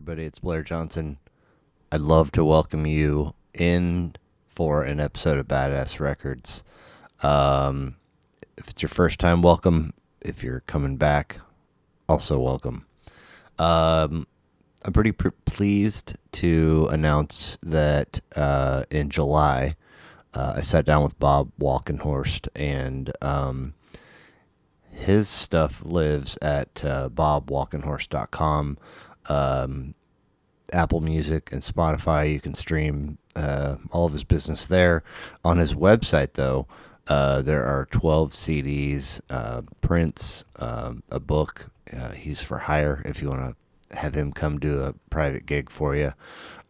everybody. It's Blair Johnson. I'd love to welcome you in for an episode of Badass Records. If it's your first time, welcome. If you're coming back, also welcome. I'm pretty pleased to announce that in July, I sat down with Bob Walkenhorst, and his stuff lives at bobwalkenhorst.com. Apple Music and Spotify. You can stream all of his business there. On his website, though, there are 12 CDs, prints, a book. He's for hire if you want to have him come do a private gig for you.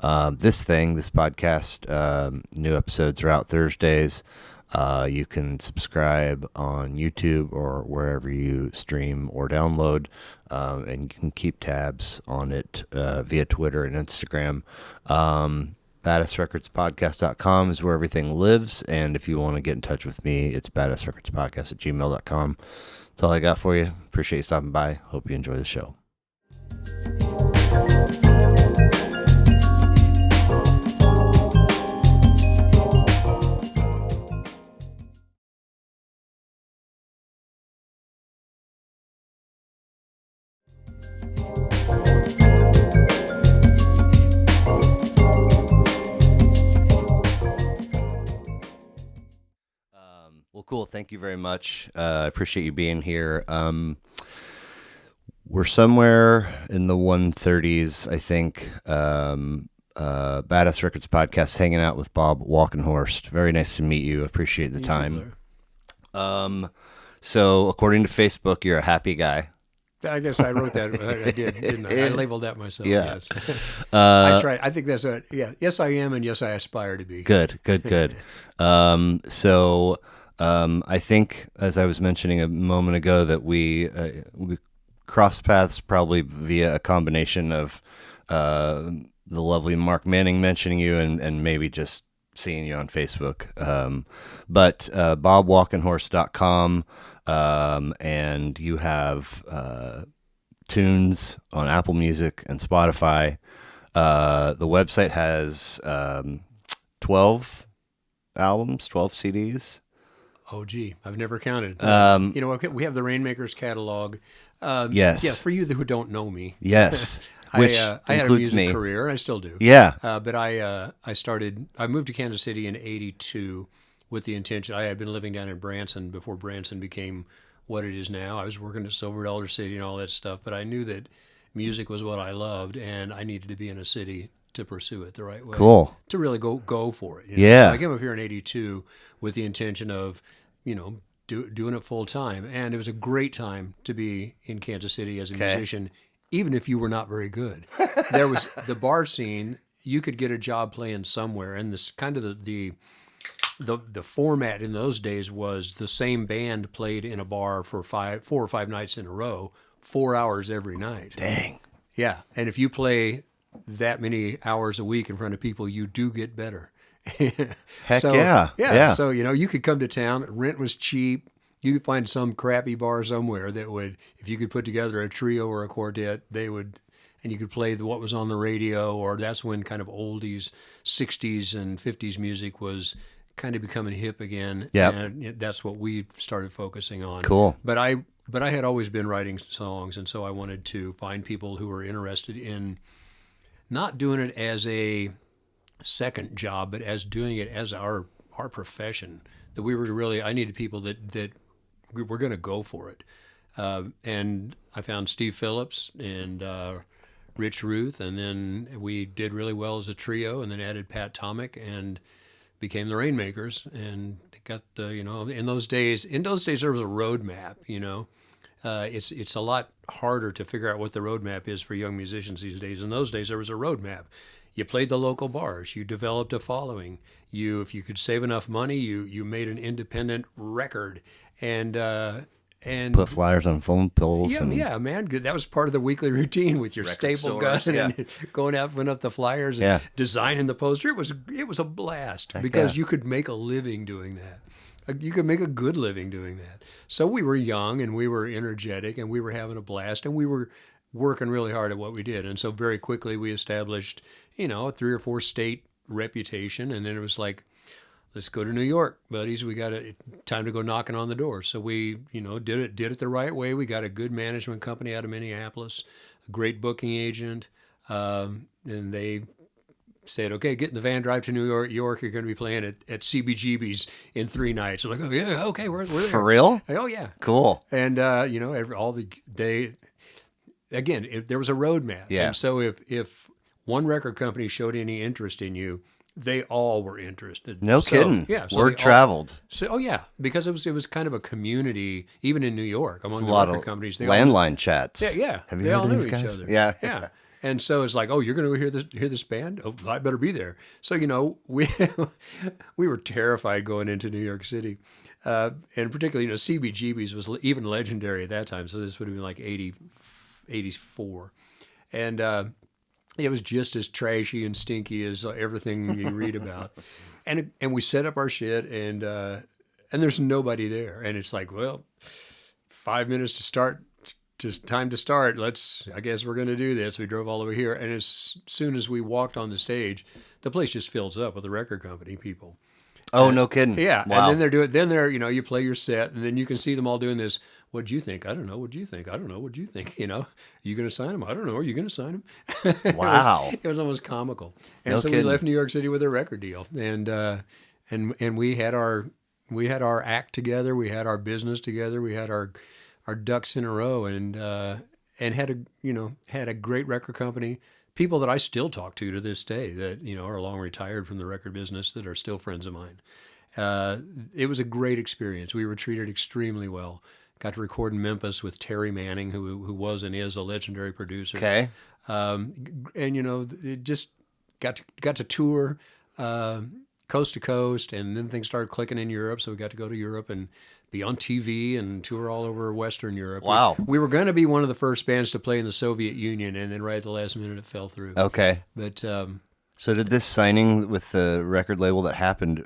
This podcast, new episodes are out Thursdays. You can subscribe on YouTube or wherever you stream or download, and you can keep tabs on it via Twitter and Instagram. BadassRecordsPodcast.com is where everything lives, and if you want to get in touch with me, it's badassrecordspodcast@gmail.com. That's all I got for you. Appreciate you stopping by. Hope you enjoy the show. Well, cool. Thank you very much. I appreciate you being here. We're somewhere in the 130s, I think. Badass Records Podcast, hanging out with Bob Walkenhorst. Very nice to meet you. Appreciate the time. So, according to Facebook, you're a happy guy. I guess I wrote that. I did, didn't I? I labeled that myself. Yeah. Yes. I tried. I think that's yes, I am, and yes, I aspire to be. Good. I think, as I was mentioning a moment ago, that we crossed paths probably via a combination of the lovely Mark Manning mentioning you and maybe just seeing you on Facebook. But bobwalkenhorst.com, and you have tunes on Apple Music and Spotify. The website has 12 albums, 12 CDs. Oh, gee, I've never counted. We have the Rainmakers catalog. Yes. Yeah, for you who don't know me. Yes. Which I had a includes music me. career, and I still do. Yeah. But I moved to Kansas City in '82 with the intention. I had been living down in Branson before Branson became what it is now. I was working at Silver Dollar City and all that stuff, but I knew that music was what I loved, and I needed to be in a city to pursue it the right way. Cool. To really go for it. Yeah. So I came up here in '82 with the intention of, doing it full time. And it was a great time to be in Kansas City as a musician, even if you were not very good. There was the bar scene. You could get a job playing somewhere. And this kind of the format in those days was the same band played in a bar for 4 or 5 nights in a row, 4 hours every night. Dang. Yeah. And if you play that many hours a week in front of people, you do get better. Heck so, yeah. So, you could come to town. Rent was cheap. You could find some crappy bar somewhere that would, if you could put together a trio or a quartet, and you could play what was on the radio, or that's when kind of oldies, 60s and 50s music was kind of becoming hip again. Yeah. And that's what we started focusing on. Cool. But I had always been writing songs, and so I wanted to find people who were interested in not doing it as a second job, but as doing it as our profession. That I needed people that were going to go for it. And I found Steve Phillips and Rich Ruth, and then we did really well as a trio, and then added Pat Tomic and became the Rainmakers, and got in those days there was a roadmap. It's a lot harder to figure out what the roadmap is for young musicians these days. In those days there was a roadmap. You played the local bars. You developed a following. If you could save enough money, you made an independent record, and put flyers on phone poles. Yeah, man. That was part of the weekly routine with your staple gun and going out, putting up the flyers and designing the poster. It was a blast because you could make a living doing that. You could make a good living doing that. So we were young and we were energetic and we were having a blast, and we were working really hard at what we did. And so very quickly we established, a 3 or 4 state reputation. And then it was like, let's go to New York, buddies. We got time to go knocking on the door. So we, did it the right way. We got a good management company out of Minneapolis, a great booking agent. And they said, okay, get in the van, drive to New York. You're going to be playing at CBGB's in 3 nights. I'm like, oh yeah, okay, we're there. For real? Oh yeah, Cool. And if there was a roadmap. Yeah. And so if one record company showed any interest in you, they all were interested. No kidding. Yeah. So word traveled. Because it was kind of a community, even in New York, among the lot record of companies. landline chats. Yeah. Have you they heard all of knew these each guys? other. Yeah. Yeah. And so it's like, oh, you're going to hear this band? Oh, I better be there. So, we we were terrified going into New York City. And particularly, CBGB's was even legendary at that time. So this would have been like 84. And it was just as trashy and stinky as everything you read about. And we set up our shit, and there's nobody there. And it's like, well, 5 minutes to start. Just time to start. I guess we're going to do this. We drove all over here. And as soon as we walked on the stage, the place just fills up with the record company people. Oh, no kidding. Yeah. Wow. And then you play your set, and then you can see them all doing this. What'd you think? I don't know. What'd you think? I don't know. What'd you think? You going to sign them? I don't know. Are you going to sign them? Wow. It was almost comical. And No so kidding. we left New York City with a record deal. And we had our act together. We had our business together. We had our ducks in a row, and had a great record company. People that I still talk to this day that are long retired from the record business that are still friends of mine. It was a great experience. We were treated extremely well. Got to record in Memphis with Terry Manning, who was and is a legendary producer. Okay. And it just got to tour coast to coast, and then things started clicking in Europe. So we got to go to Europe and be on TV and tour all over Western Europe. Wow. We were going to be one of the first bands to play in the Soviet Union, and then right at the last minute it fell through. Okay. But So did this signing with the record label that happened,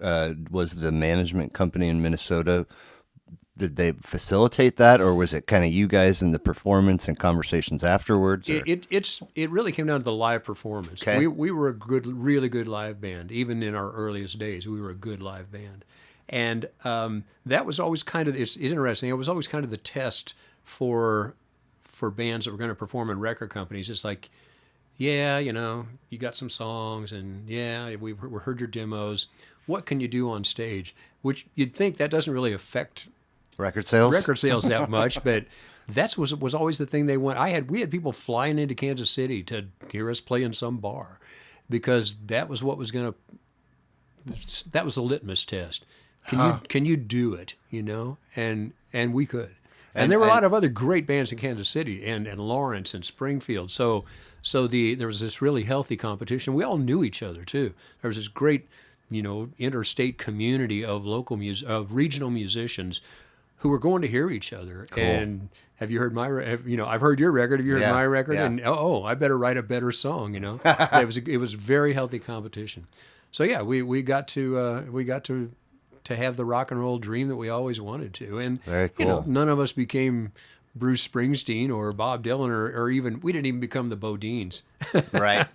was the management company in Minnesota, did they facilitate that, or was it kind of you guys in the performance and conversations afterwards? it really came down to the live performance. Okay. We were really good live band. Even in our earliest days, we were a good live band. And that was always kind of, it's interesting, it was always kind of the test for bands that were going to perform in record companies. It's like, yeah, you got some songs, and yeah, we heard your demos. What can you do on stage? Which you'd think that doesn't really affect record sales that much, but was always the thing they want. We had people flying into Kansas City to hear us play in some bar, because that was what was that was a litmus test. Can you do it? And we could. And there were a lot of other great bands in Kansas City and Lawrence and Springfield. So there was this really healthy competition. We all knew each other too. There was this great, interstate community of of regional musicians who were going to hear each other. Cool. And have you heard I've heard your record. Have you heard my record? Yeah. And I better write a better song. It was very healthy competition. So yeah, we got to have the rock and roll dream that we always wanted to. And very cool. None of us became Bruce Springsteen or Bob Dylan or even, we didn't even become the Bodines. Right.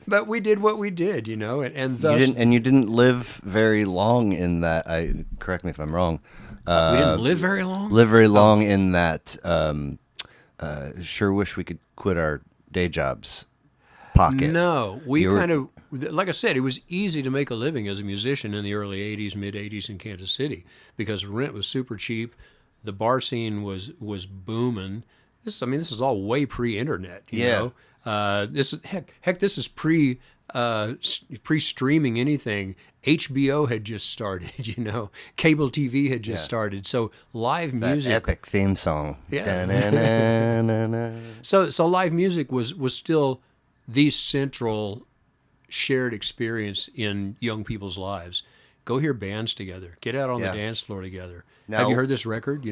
But we did what we did, and thus you didn't live very long in that. Correct me if I'm wrong. We didn't live very long. In that. Sure wish we could quit our day jobs pocket. No, like I said, it was easy to make a living as a musician in the early 80s, mid 80s in Kansas City, because rent was super cheap. The bar scene was booming. This is all way pre-internet. You know? This is pre-streaming anything. HBO had just started. Cable TV had just started. So live music, that epic theme song. Yeah. So live music was still the central shared experience in young people's lives. Go hear bands together. Get out on the dance floor together. Now, have you heard this record?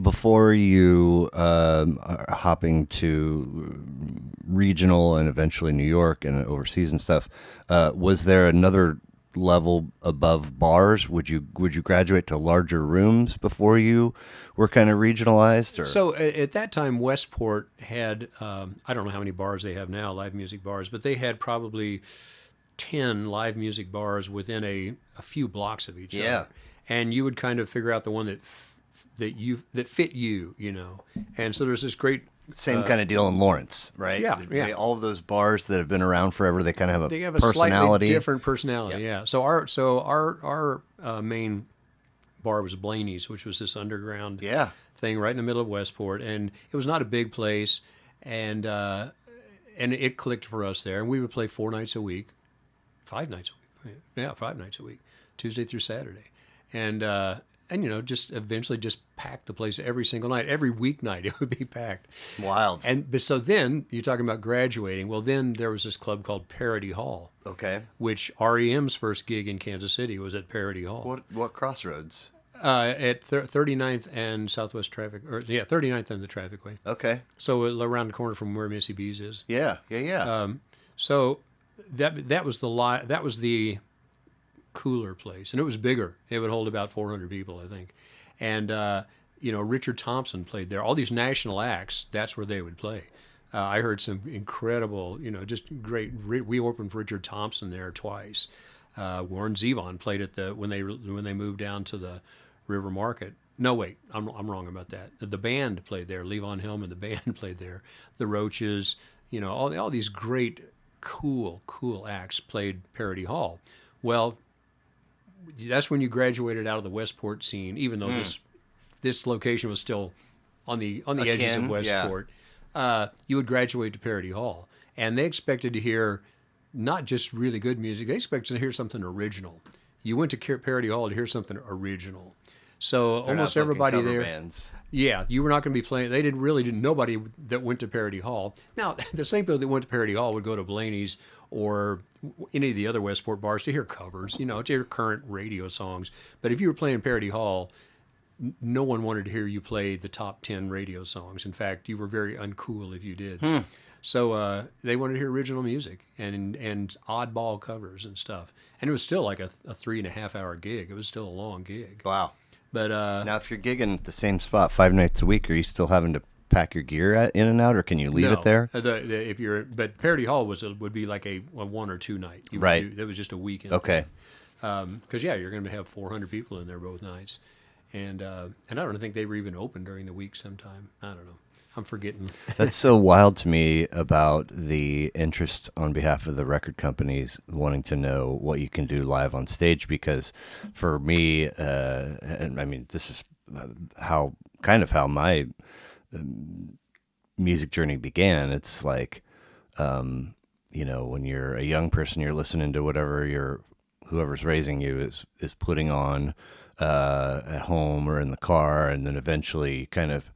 Before you are hopping to regional and eventually New York and overseas and stuff, was there another level above bars? Would you graduate to larger rooms before you were kind of regionalized? Or So at that time, Westport had, I don't know how many bars they have now, live music bars, but they had probably 10 live music bars within a few blocks of each Yeah. other. And you would kind of figure out the one that fit you, you know. And so there's this great same kind of deal in Lawrence, right? Yeah, yeah. All of those bars that have been around forever, they kind of have they a have a slightly personality. different personality. Yeah. So our main bar was Blaney's, which was this underground Yeah. thing right in the middle of Westport, and it was not a big place, and it clicked for us there, and we would play 4 nights a week, 5 nights a week, yeah, 5 nights a week, Tuesday through Saturday, and you know, just eventually just packed the place every single night, every weeknight it would be packed. Wild. But so then you're talking about graduating. Well, then there was this club called Parody Hall, Okay. which REM's first gig in Kansas City was at Parody Hall. What crossroads? At 39th and Southwest Traffic, or yeah, 39th and the Trafficway. Okay. So around the corner from where Missy B's is. Yeah. So that was the cooler place, and it was bigger. It would hold about 400 people, I think. And you know, Richard Thompson played there. All these national acts, that's where they would play. I heard some incredible, you know, just great. We opened for Richard Thompson there twice. Warren Zevon played at when they moved down to the River Market. No, wait, I'm wrong about that. The band played there. Levon Helm and the band played there. The Roaches, you know, all these great, cool acts played Parody Hall. Well, that's when you graduated out of the Westport scene, even though this location was still on the edges of Westport. Yeah. You would graduate to Parody Hall, and they expected to hear not just really good music; they expected to hear something original. You went to Parody Hall to hear something original. So They're almost not booking everybody cover there, bands. yeah, you were not going to be playing. They didn't. Nobody that went to Parody Hall. Now, the same people that went to Parody Hall would go to Blaney's or any of the other Westport bars to hear covers, you know, to hear current radio songs. But if you were playing Parody Hall, no one wanted to hear you play the top 10 radio songs. In fact, you were very uncool if you did. So they wanted to hear original music and oddball covers and stuff. And it was still like a 3.5 hour gig. It was still a long gig. Wow. But now, if you're gigging at the same spot 5 nights a week, are you still having to pack your gear in and out, or can you leave it there? But Parody Hall would be like a 1 or 2 night. Right. That was just a weekend. Okay. Because you're going to have 400 people in there both nights, and I don't think they were even open during the week. Sometime I don't know. I'm forgetting. That's so wild to me about the interest on behalf of the record companies wanting to know what you can do live on stage. Because for me, and I mean, this is how my music journey began. It's like, you know, when you're a young person, you're listening to whatever whoever's raising you is putting on at home or in the car, and then eventually kind of,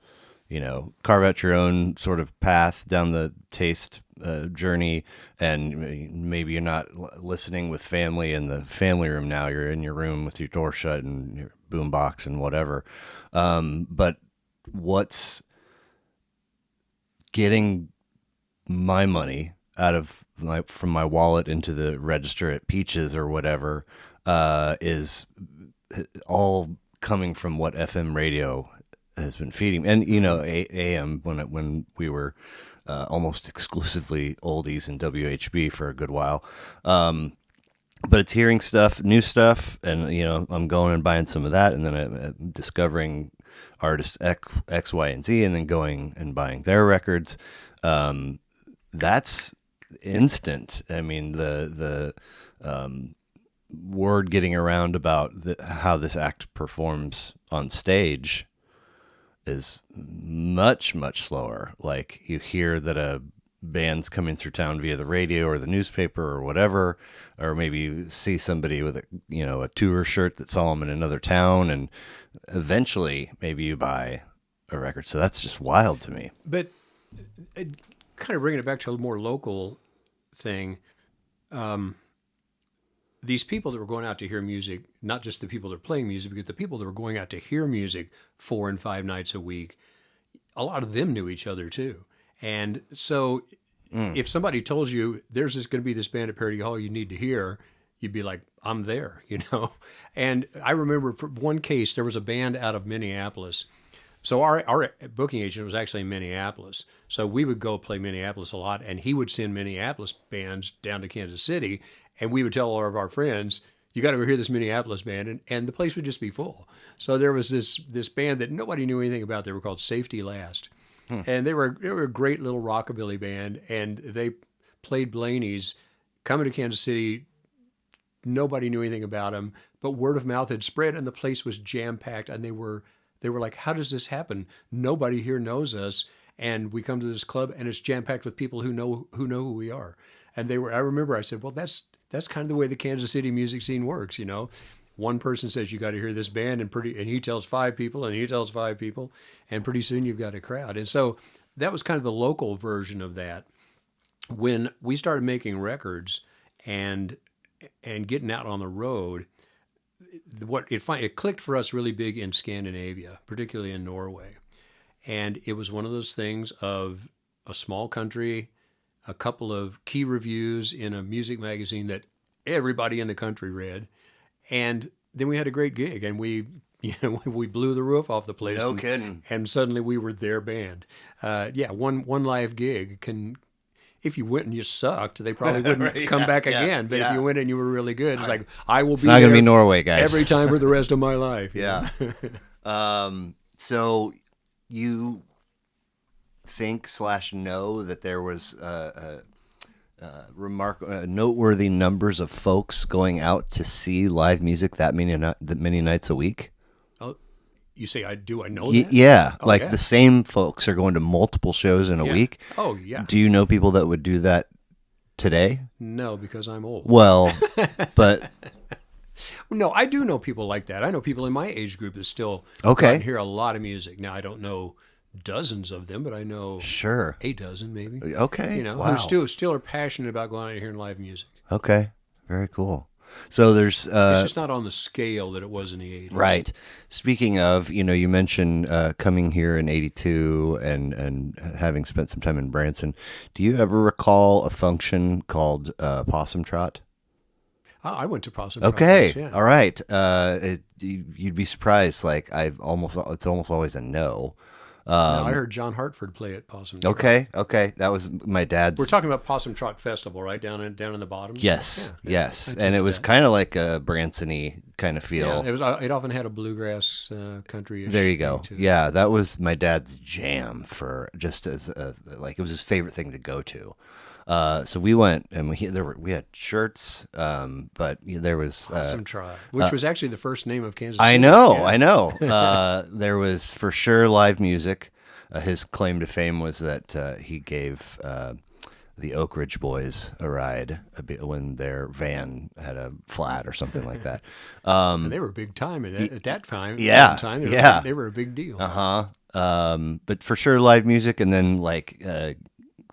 you know, carve out your own sort of path down the taste journey. And maybe you're not listening with family in the family room now. You're in your room with your door shut and your boombox and whatever. But what's getting my money out of from my wallet into the register at Peaches or whatever is all coming from what FM radio has been feeding. And, you know, AM, when we were almost exclusively oldies and WHB for a good while. But it's hearing stuff, new stuff, and, you know, I'm going and buying some of that, and then I'm discovering artists X, Y, and Z, and then going and buying their records. That's instant. I mean, the word getting around about how this act performs on stage is much, much slower. Like, you hear that a band's coming through town via the radio or the newspaper or whatever, or maybe you see somebody with a tour shirt that saw them in another town, and eventually maybe you buy a record. So that's just wild to me. But kind of bringing it back to a more local thing, these people that were going out to hear music, not just the people that are playing music, but the people that were going out to hear music 4 and 5 nights a week, a lot of them knew each other too. And so if somebody told you there's going to be this band at Parody Hall you need to hear, you'd be like, I'm there, you know? And I remember for one case, there was a band out of Minneapolis. So our booking agent was actually in Minneapolis. So we would go play Minneapolis a lot, and he would send Minneapolis bands down to Kansas City, and we would tell all of our friends, you got to go hear this Minneapolis band, and the place would just be full. So there was this band that nobody knew anything about. They were called Safety Last. And they were a great little rockabilly band, and they played Blaney's, coming to Kansas City. Nobody knew anything about them, but word of mouth had spread, and the place was jam packed. And they were like, "How does this happen? Nobody here knows us, and we come to this club, and it's jam packed with people who know who we are." And they were. I remember I said, "Well, that's kind of the way the Kansas City music scene works, you know." One person says you got to hear this band, and he tells 5 people, and he tells 5 people, and pretty soon you've got a crowd. And so that was kind of the local version of that. When we started making records and getting out on the road, it clicked for us really big in Scandinavia, particularly in Norway. And it was one of those things of a small country, a couple of key reviews in a music magazine that everybody in the country read. And then we had a great gig, and we blew the roof off the place. No kidding. And suddenly we were their band. One live gig can, if you went and you sucked, they probably wouldn't come back again. But if you went and you were really good, it's like, I will be not going to there be Norway, guys. every time for the rest of my life. Yeah. So you think / know that there was noteworthy numbers of folks going out to see live music that many nights a week? Oh, you say I know that? Yeah, Oh, like yeah. the same folks are going to multiple shows in a week. Oh, yeah. Do you know people that would do that today? No, because I'm old. Well, but No, I do know people like that. I know people in my age group that still Okay. go out and hear a lot of music. Now, I don't know dozens of them, but I know sure. a dozen maybe. Okay. You know, Wow. who still are passionate about going out and hearing live music. Okay. Very cool. So there's It's just not on the scale that it was in the 80s. right. Speaking of, you mentioned coming here in '82 and having spent some time in Branson. Do you ever recall a function called Possum Trot? I went to Possum Okay. Trot, yeah. All right. You'd be surprised. Like it's almost always a no. Now, I heard John Hartford play at Possum Trot. Okay. That was my dad's. We're talking about Possum Trot Festival, right? Down in the bottom? Yes, Yeah. yes. I And it took was that. kind of like a Branson-y kind of feel. Yeah, it often had a bluegrass country-ish There you go. thing to it. Yeah, that was my dad's jam for just as like it was his favorite thing to go to. So we went and we had shirts, but there was Possum Trot, which was actually the first name of Kansas City. I know, Yeah. I know. There was for sure live music. His claim to fame was that he gave the Oak Ridge Boys a ride when their van had a flat or something like that. And they were big time at that time. Yeah, At that time, yeah. They were a big deal. But for sure live music, and then like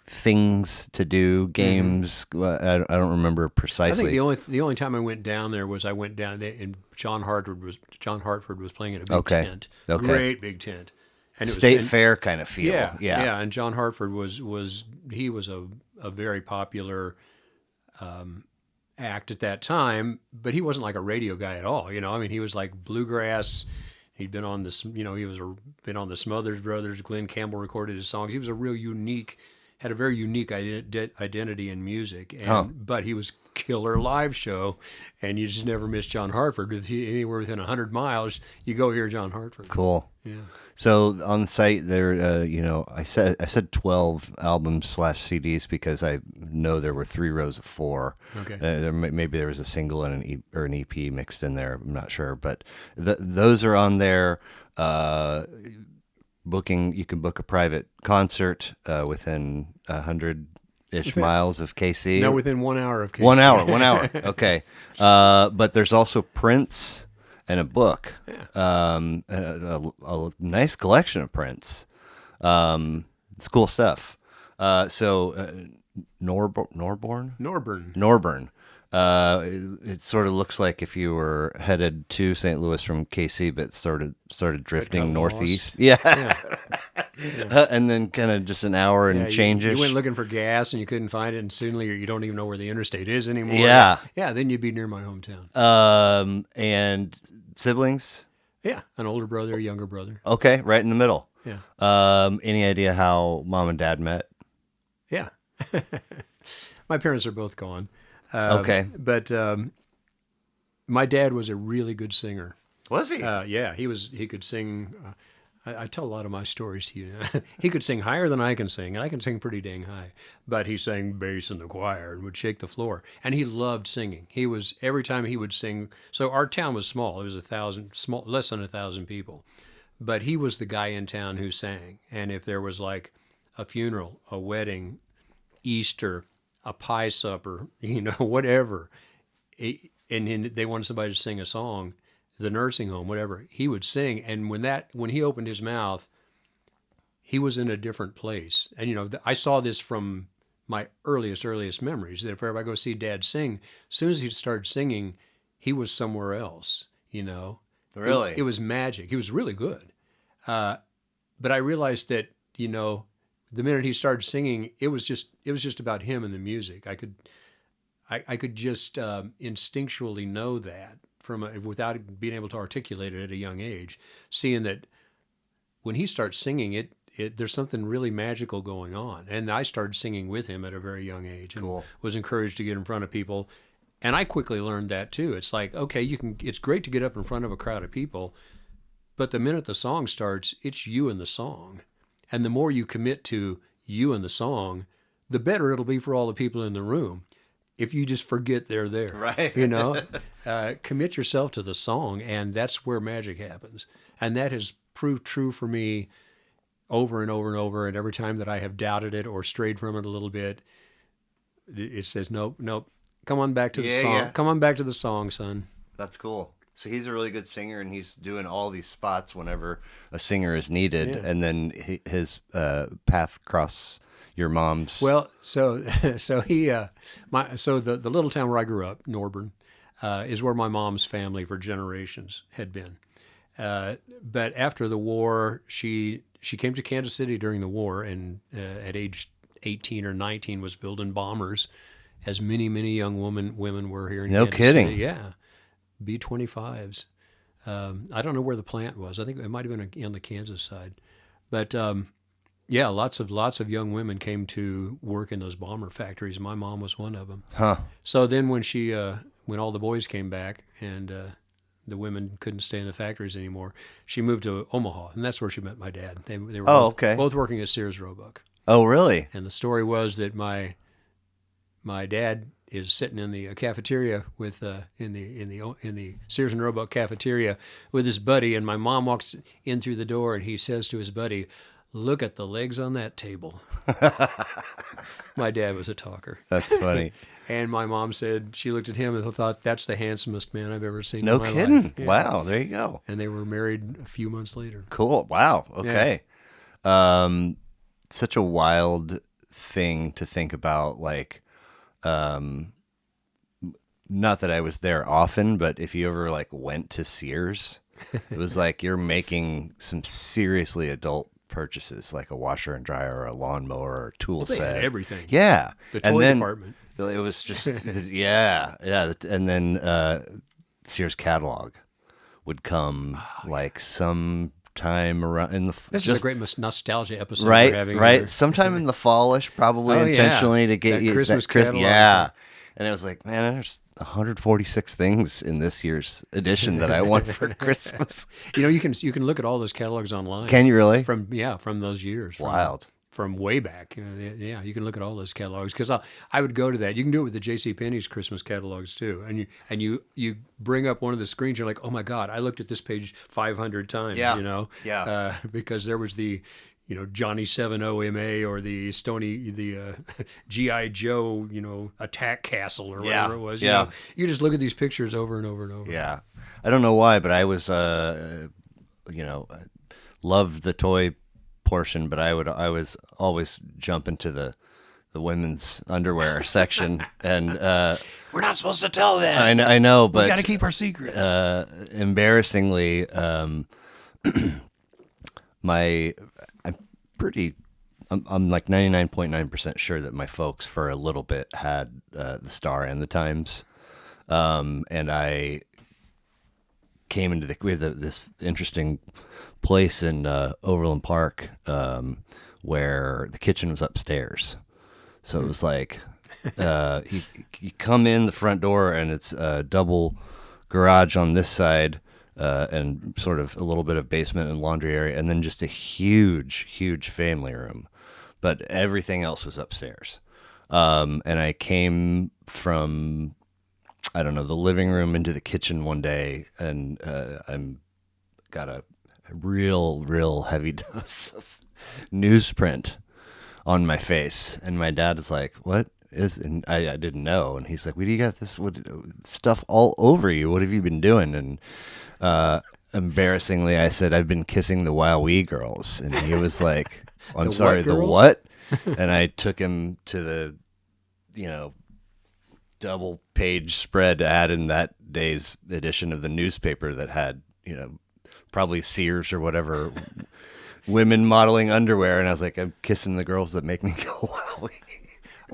things to do, games. I don't remember I think precisely. the only time I went down there was and John Hartford was playing at a big Okay. tent. Okay. Great big tent. And State fair kind of feel. Yeah. And John Hartford was a very popular act at that time, but he wasn't like a radio guy at all. I mean, he was like bluegrass. He'd been on this, been on the Smothers Brothers. Glenn Campbell recorded his songs. He was had a very unique identity in music, but he was killer live show, and you just never miss John Hartford. Anywhere within 100 miles, you go hear John Hartford. Cool. Yeah. So on the site there, I said 12 albums / CDs because I know there were 3 rows of 4. Okay. Maybe there was a single and an EP mixed in there. I'm not sure, but those are on there. You can book a private concert within 100-ish miles of KC. No, within 1 hour of KC. 1 hour. 1 hour. Okay. But there's also prints and a book. Yeah. A nice collection of prints. It's cool stuff. Norborn. Norburn. It sort of looks like if you were headed to St. Louis from KC, but started drifting got northeast. lost. Yeah. And then kind of just an hour and Yeah, change you went looking for gas and you couldn't find it, and suddenly you don't even know where the interstate is anymore. Yeah, then you'd be near my hometown. And siblings? Yeah, an older brother, a younger brother. Okay, right in the middle. Yeah. Any idea how mom and dad met? Yeah. My parents are both gone. Okay. But my dad was a really good singer. Was he? Yeah, he could sing. I tell a lot of my stories to you now. He could sing higher than I can sing, and I can sing pretty dang high. But he sang bass in the choir and would shake the floor. And he loved singing. Every time he would sing. So our town was small. It was less than 1,000 people. But he was the guy in town who sang. And if there was like a funeral, a wedding, Easter, a pie supper, whatever, and they wanted somebody to sing a song, the nursing home, whatever, he would sing. And when he opened his mouth, he was in a different place. And I saw this from my earliest memories, that if I go see Dad sing, as soon as he started singing, he was somewhere else. Really? It was magic. He was really good. But I realized that the minute he started singing, it was just about him and the music. I could just instinctually know that without being able to articulate it at a young age, seeing that when he starts singing there's something really magical going on. And I started singing with him at a very young age, and was encouraged to get in front of people. And I quickly learned that too. It's like, okay, it's great to get up in front of a crowd of people, but the minute the song starts, it's you and the song. And the more you commit to you and the song, the better it'll be for all the people in the room. If you just forget they're there, right? Commit yourself to the song, and that's where magic happens. And that has proved true for me over and over and over. And every time that I have doubted it or strayed from it a little bit, it says, nope, come on back to the song. Yeah. Come on back to the song, son. That's cool. So he's a really good singer, and he's doing all these spots whenever a singer is needed, and then his path cross your mom's. Well, so the little town where I grew up, Norburn, is where my mom's family for generations had been. But after the war, she came to Kansas City during the war, and at age 18 or 19 was building bombers, as many young women were here in Kansas kidding. City. Yeah, B-25s. I don't know where the plant was. I think it might have been on the Kansas side, but. Yeah, lots of young women came to work in those bomber factories. My mom was one of them. Huh. So then when all the boys came back and the women couldn't stay in the factories anymore, she moved to Omaha, and that's where she met my dad. They were both working at Sears Roebuck. Oh, really? And the story was that my dad is sitting in the cafeteria with in the Sears and Roebuck cafeteria with his buddy, and my mom walks in through the door, and he says to his buddy, "Look at the legs on that table." My dad was a talker. That's funny. And my mom said she looked at him and thought, "That's the handsomest man I've ever seen no in my kidding. life." Yeah. Wow, there you go. And they were married a few months later. Cool. Wow. Okay. Yeah. Such a wild thing to think about, like, not that I was there often, but if you ever like went to Sears, it was like you're making some seriously adult purchases, like a washer and dryer or a lawnmower or a tool they set. Had everything. Yeah. The toy department. It was just, yeah. And then Sears catalog would come sometime around in the. This is a great nostalgia episode right, we're having. Right. Here. Sometime in the fallish, probably intentionally to get that you Christmas that Christmas. catalog. Yeah. And it was like, man, there's 146 things in this year's edition that I want for Christmas. You can look at all those catalogs online. Can you really? From those years. Wild. From way back. You can look at all those catalogs, because I would go to that. You can do it with the JCPenney's Christmas catalogs too. And you bring up one of the screens, you're like, oh my God, I looked at this page 500 times. Yeah. Because there was the Johnny 7-0 MA or the G.I. Joe, Attack Castle or whatever it was. You just look at these pictures over and over and over. Yeah. I don't know why, but I was, loved the toy portion, but I was always jump into the women's underwear section, and we're not supposed to tell that. I know, but we got to keep our secrets. Embarrassingly, pretty. I'm like 99.9% sure that my folks for a little bit had the Star and the Times, and I came into we have this interesting place in Overland Park where the kitchen was upstairs, so it was like you come in the front door and it's a double garage on this side. And sort of a little bit of basement and laundry area, and then just a huge family room. But everything else was upstairs. And I came from, I don't know, the living room into the kitchen one day, and I'm got a real heavy dose of newsprint on my face. And my dad is like, "What is?" And I didn't know. And he's like, "What do you got this stuff all over you? What have you been doing?" And embarrassingly, I said, "I've been kissing the Wowee girls," and he was like, "I'm sorry, the what?" And I took him to the, double page spread ad in that day's edition of the newspaper that had, probably Sears or whatever, women modeling underwear, and I was like, "I'm kissing the girls that make me go Wowee."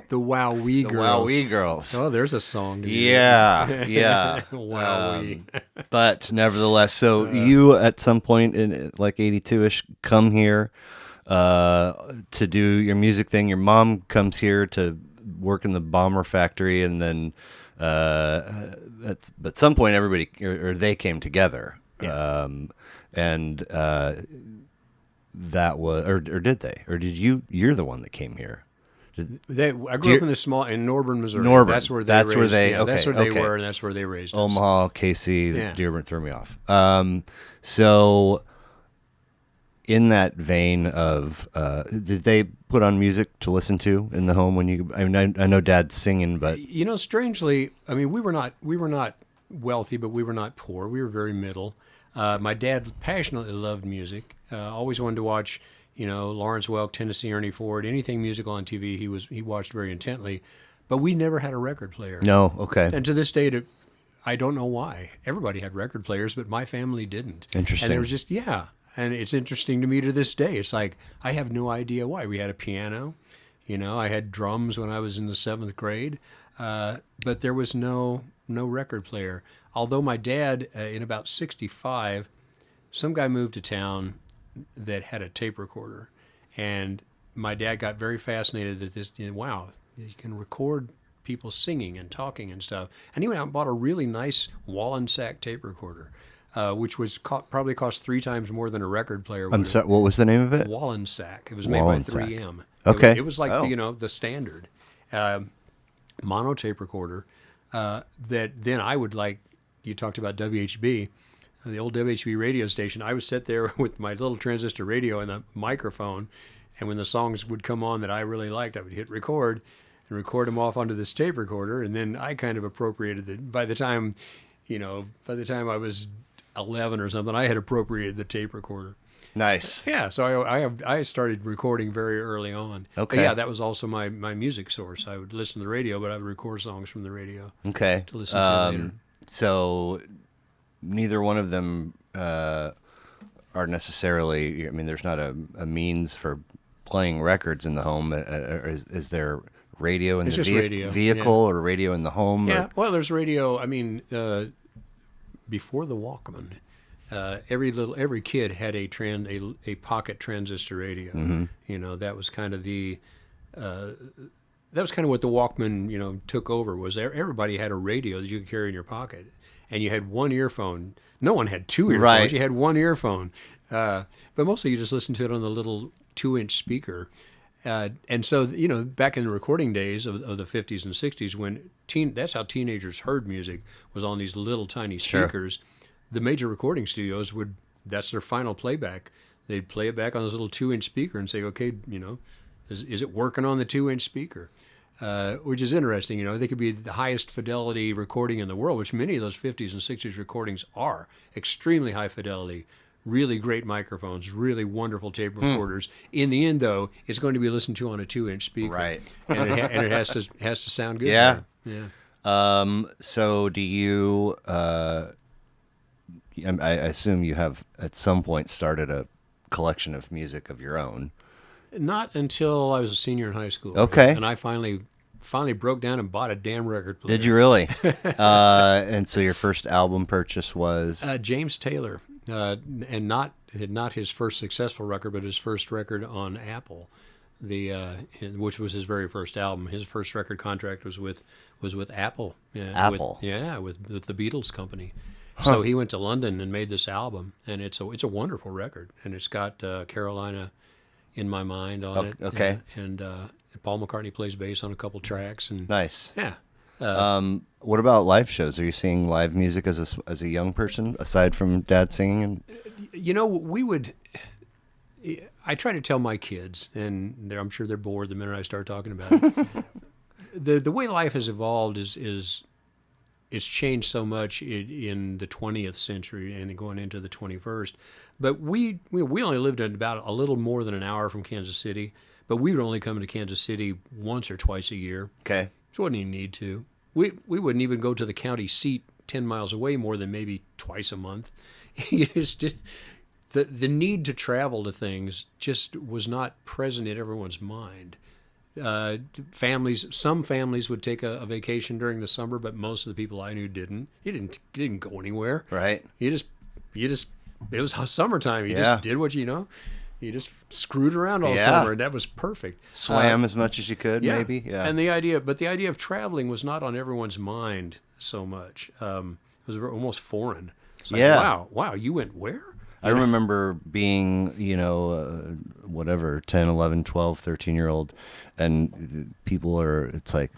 The Wowee girls. Wowee girls. Oh, there's a song. Yeah. Wowee. But nevertheless, so you at some point in like 82-ish come here to do your music thing. Your mom comes here to work in the bomber factory, and then at some point everybody or they came together. Yeah. And that was, or did they? Or did you? You're the one that came here. I grew up in Norburn, Missouri. Norburn. That's where they that's where they. yeah, Okay, that's where they okay. were, and that's where they raised us. Omaha, KC, Yeah. Dearborn threw me off. So, in that vein of, did they put on music to listen to in the home when you? I mean, I know Dad's singing, but Strangely, I mean, we were not wealthy, but we were not poor. We were very middle. My dad passionately loved music. Always wanted to watch. Lawrence Welk, Tennessee Ernie Ford, anything musical on TV, he watched very intently. But we never had a record player. no, okay, And to this day, I don't know why. Everybody had record players, but my family didn't. Interesting. And there was just, and it's interesting to me to this day. It's like, I have no idea why. We had a piano. I had drums when I was in the 7th grade. But there was no record player. Although my dad, in about 65, some guy moved to town that had a tape recorder, and my dad got very fascinated that this, wow, you can record people singing and talking and stuff. And he went out and bought a really nice Wallensack tape recorder, which was probably cost 3 times more than a record player would. I'm sorry. What was the name of it? Wallensack. It was made by 3M. Okay. It was like the standard mono tape recorder that then I would like. You talked about WHB. The old WHB radio station. I would sit there with my little transistor radio and the microphone, and when the songs would come on that I really liked, I would hit record and record them off onto this tape recorder, and then I kind of appropriated it. By the time I was 11 or something, I had appropriated the tape recorder. Nice. Yeah, so I started recording very early on. Okay. But yeah, that was also my music source. I would listen to the radio, but I would record songs from the radio. Okay. To listen to later. So neither one of them are necessarily. I mean, there's not a means for playing records in the home. Is there radio in It's the just radio, vehicle or radio in the home? Yeah, well, there's radio. I mean, before the Walkman, every kid had a pocket transistor radio. Mm-hmm. That was kind of what the Walkman took over. Was everybody had a radio that you could carry in your pocket, and you had one earphone. No one had 2 earphones. Right. You had one earphone, but mostly you just listened to it on the little 2-inch speaker. And so, back in the recording days of the 50s and 60s, when that's how teenagers heard music, was on these little tiny speakers. Sure. The major recording studios that's their final playback. They'd play it back on this little 2-inch speaker and say, okay, is it working on the 2-inch speaker? Which is interesting. They could be the highest fidelity recording in the world, which many of those 50s and 60s recordings are. Extremely high fidelity. Really great microphones, really wonderful tape recorders. In the end, though, it's going to be listened to on a 2-inch speaker, right? And it has to sound good. Yeah, yeah. So, do you? I assume you have at some point started a collection of music of your own. Not until I was a senior in high school. Okay. And I finally broke down and bought a damn record player. Did you really? And so your first album purchase was? James Taylor, and not his first successful record, but his first record on Apple, which was his very first album. His first record contract was with Apple. Apple. With the Beatles company. So he went to London and made this album, and it's a wonderful record, and it's got Carolina in My Mind on it. Okay. And Paul McCartney plays bass on a couple tracks, and Nice. yeah. What about live shows? Are you seeing live music as a young person, aside from dad singing? We would. I try to tell my kids, and I'm sure they're bored the minute I start talking about it. The way life has evolved is it's changed so much in the 20th century and going into the 21st. But we only lived at about a little more than an hour from Kansas City, but we would only come to Kansas City once or twice a year. Okay. So wouldn't even need to. We wouldn't even go to the county seat 10 miles away more than maybe twice a month. The need to travel to things just was not present in everyone's mind. Some families would take a vacation during the summer, but most of the people I knew didn't. You didn't go anywhere. Right. You just it was summertime. You just did what you just screwed around all summer, and that was perfect. Swam as much as you could, maybe. Yeah. And the idea of traveling was not on everyone's mind so much. It was almost foreign. It's like, wow, you went where? I remember being, whatever, 10, 11, 12, 13-year-old, and it's like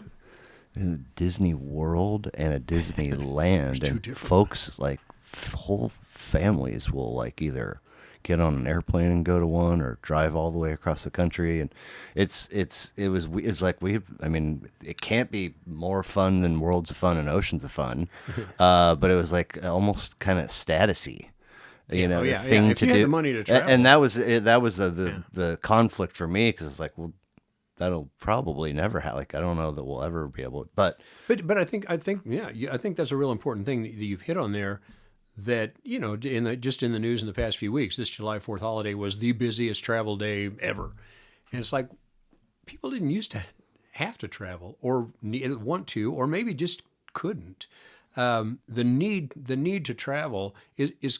Disney World and a Disneyland, and folks, like, whole families will, like, either get on an airplane and go to one or drive all the way across the country, and it can't be more fun than Worlds of Fun and Oceans of Fun, but it was like almost kind of statusy. Thing if to you do. had the money to travel. And that was the conflict for me, because it's like, well, that'll probably never happen. Like, I don't know that we'll ever be able to, but I think that's a real important thing that you've hit on there. That just in the news in the past few weeks, this July 4th holiday was the busiest travel day ever, and it's like people didn't used to have to travel or want to, or maybe just couldn't. The need to travel is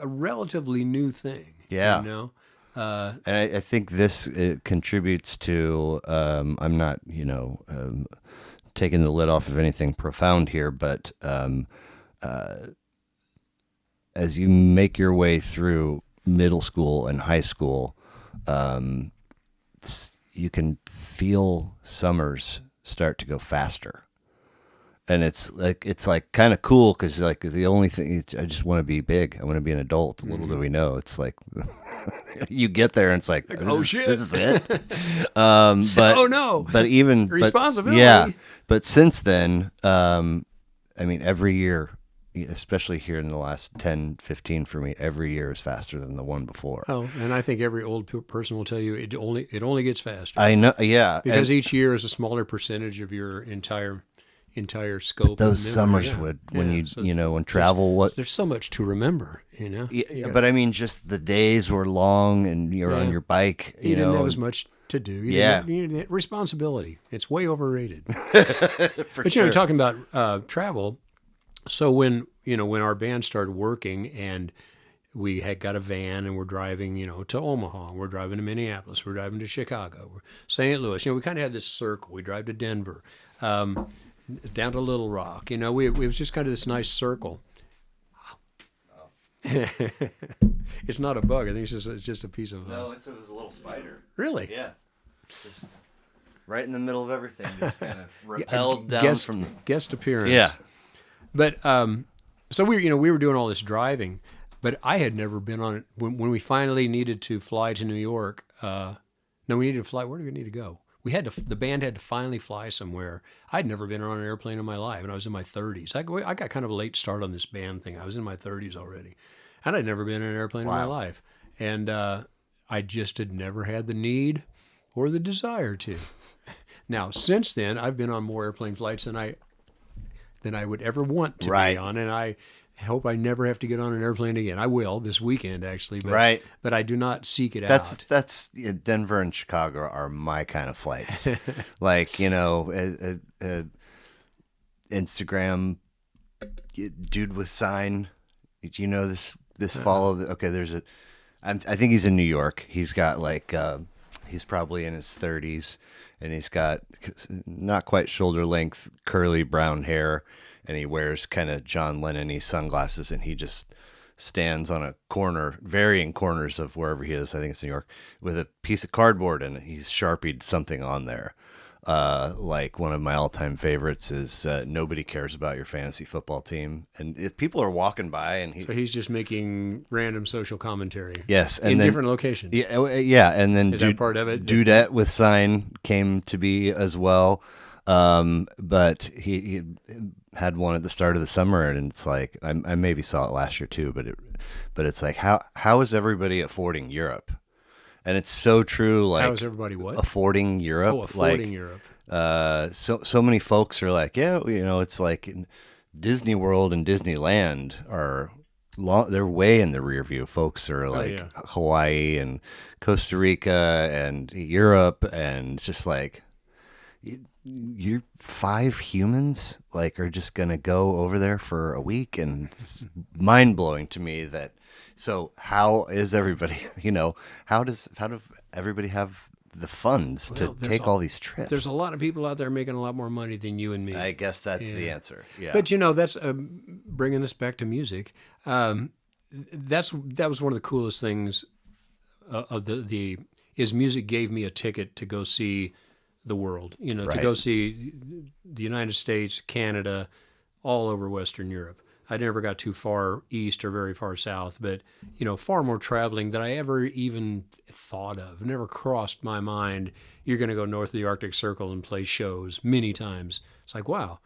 a relatively new thing. Yeah. And I think this contributes to, I'm not, taking the lid off of anything profound here, but as you make your way through middle school and high school, you can feel summers start to go faster. And it's like kind of cool, because like the only thing, I just want to be big. I want to be an adult. Little do we know, it's like you get there and it's like oh shit, this is it. But oh no, but even responsibility. But since then, every year, especially here in the last 10, 15 for me, every year is faster than the one before. Oh, and I think every old person will tell you it only gets faster. I know, yeah, because each year is a smaller percentage of your entire scope. Those summers when travel, there's so much to remember, Yeah, but I mean, just the days were long, and you're on your bike. You didn't have as much to do. You didn't responsibility. It's way overrated. But sure. Talking about travel. So when our band started working, and we had got a van, and we're driving, to Omaha, we're driving to Minneapolis, we're driving to Chicago, we're St. Louis. We kind of had this circle. We drive to Denver. Down to Little Rock, it was just kind of this nice circle. It's not a bug. I think it's just a piece of. No, it was a little spider. Really? Yeah. Just right in the middle of everything, just kind of repelled down from guest appearance. Yeah. But so we were doing all this driving, but I had never been on it when we finally needed to fly to New York. No, we needed to fly. Where did we need to go? The band had to finally fly somewhere. I'd never been on an airplane in my life, and I was in my 30s. I got kind of a late start on this band thing. I was in my 30s already, and I'd never been in an airplane in my life. And I just had never had the need or the desire to. Now, since then, I've been on more airplane flights than I would ever want to be on, and I I hope I never have to get on an airplane again. I will this weekend, actually, Right. but I do not seek it That's out. yeah, Denver and Chicago are my kind of flights. Like, you know, Instagram dude with sign. Do you know this follow? Okay, I think he's in New York. He's got like he's probably in his 30s, and he's got not quite shoulder length curly brown hair, and he wears kind of John Lennon-y sunglasses, and he just stands on a corner, varying corners of wherever he is. I think it's New York, with a piece of cardboard, and he's sharpied something on there. Like one of my all-time favorites is "Nobody Cares About Your Fantasy Football Team," and if people are walking by, and So he's just making random social commentary. yes, and in then, different locations. yeah, and then Is that part of it? Dudette with sign came to be as well. But he had one at the start of the summer, and it's like I maybe saw it last year too, but it's like how is everybody affording Europe? And it's so true. Like, How is everybody what? affording Europe? Oh, affording like, Europe. so many folks are like, yeah, you know, it's like Disney World and Disneyland are they're way in the rear view. Folks are like yeah. Hawaii and Costa Rica and Europe, and it's just like you're 5 humans like are just gonna go over there for a week, and it's mind blowing to me that. So how is everybody? You know, how does everybody have the funds to take all these trips? There's a lot of people out there making a lot more money than you and me. I guess that's the answer. Yeah. But you know, that's bringing us back to music. That was one of the coolest things of the is music gave me a ticket to go see the world. You know, to Right. go see the United States, Canada, all over Western Europe. I never got too far east or very far south, but you know, far more traveling than I ever even thought of. Never crossed my mind. You're going to go north of the Arctic Circle and play shows many times. It's like, wow,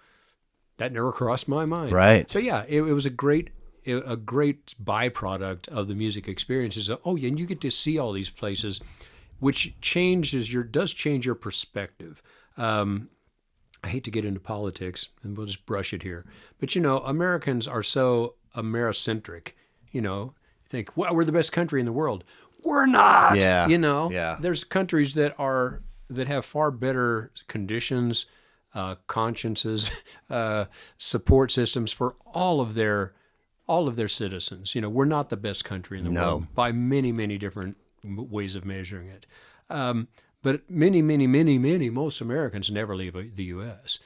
that never crossed my mind. Right. So yeah, it was a great byproduct of the music experiences. Oh yeah, and you get to see all these places, which does change your perspective. I hate to get into politics, and we'll just brush it here. But, you know, Americans are so Americentric. You know, you think, well, we're the best country in the world. We're not. Yeah. You know, Yeah. there's countries that have far better conditions, consciences, support systems for all of their citizens. You know, we're not the best country in the world by many, many different ways of measuring it. But most Americans never leave the U.S.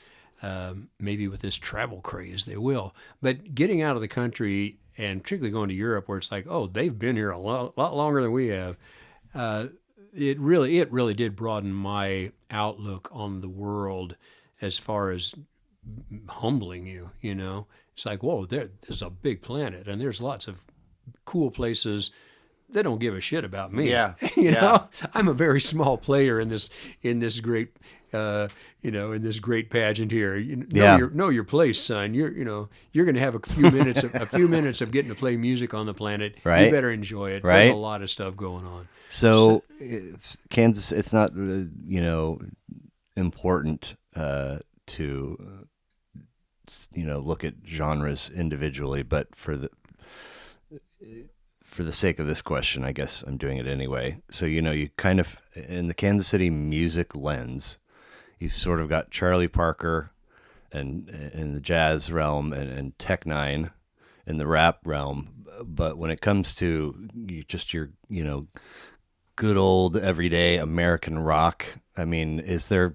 Maybe with this travel craze, they will. But getting out of the country, and particularly going to Europe, where it's like, oh, they've been here a lot longer than we have, it really did broaden my outlook on the world as far as humbling you, you know. It's like, whoa, there's a big planet, and there's lots of cool places. They don't give a shit about me. Yeah. You know, I'm a very small player in this great, in this great pageant here. Know your place, son. You're going to have a few minutes of getting to play music on the planet. Right. You better enjoy it. Right. There's a lot of stuff going on. So Kansas, it's not important to look at genres individually, but for the sake of this question, I guess I'm doing it anyway. So, you kind of, in the Kansas City music lens, you've sort of got Charlie Parker and in the jazz realm and Tech Nine in the rap realm. But when it comes to your good old everyday American rock, I mean, has there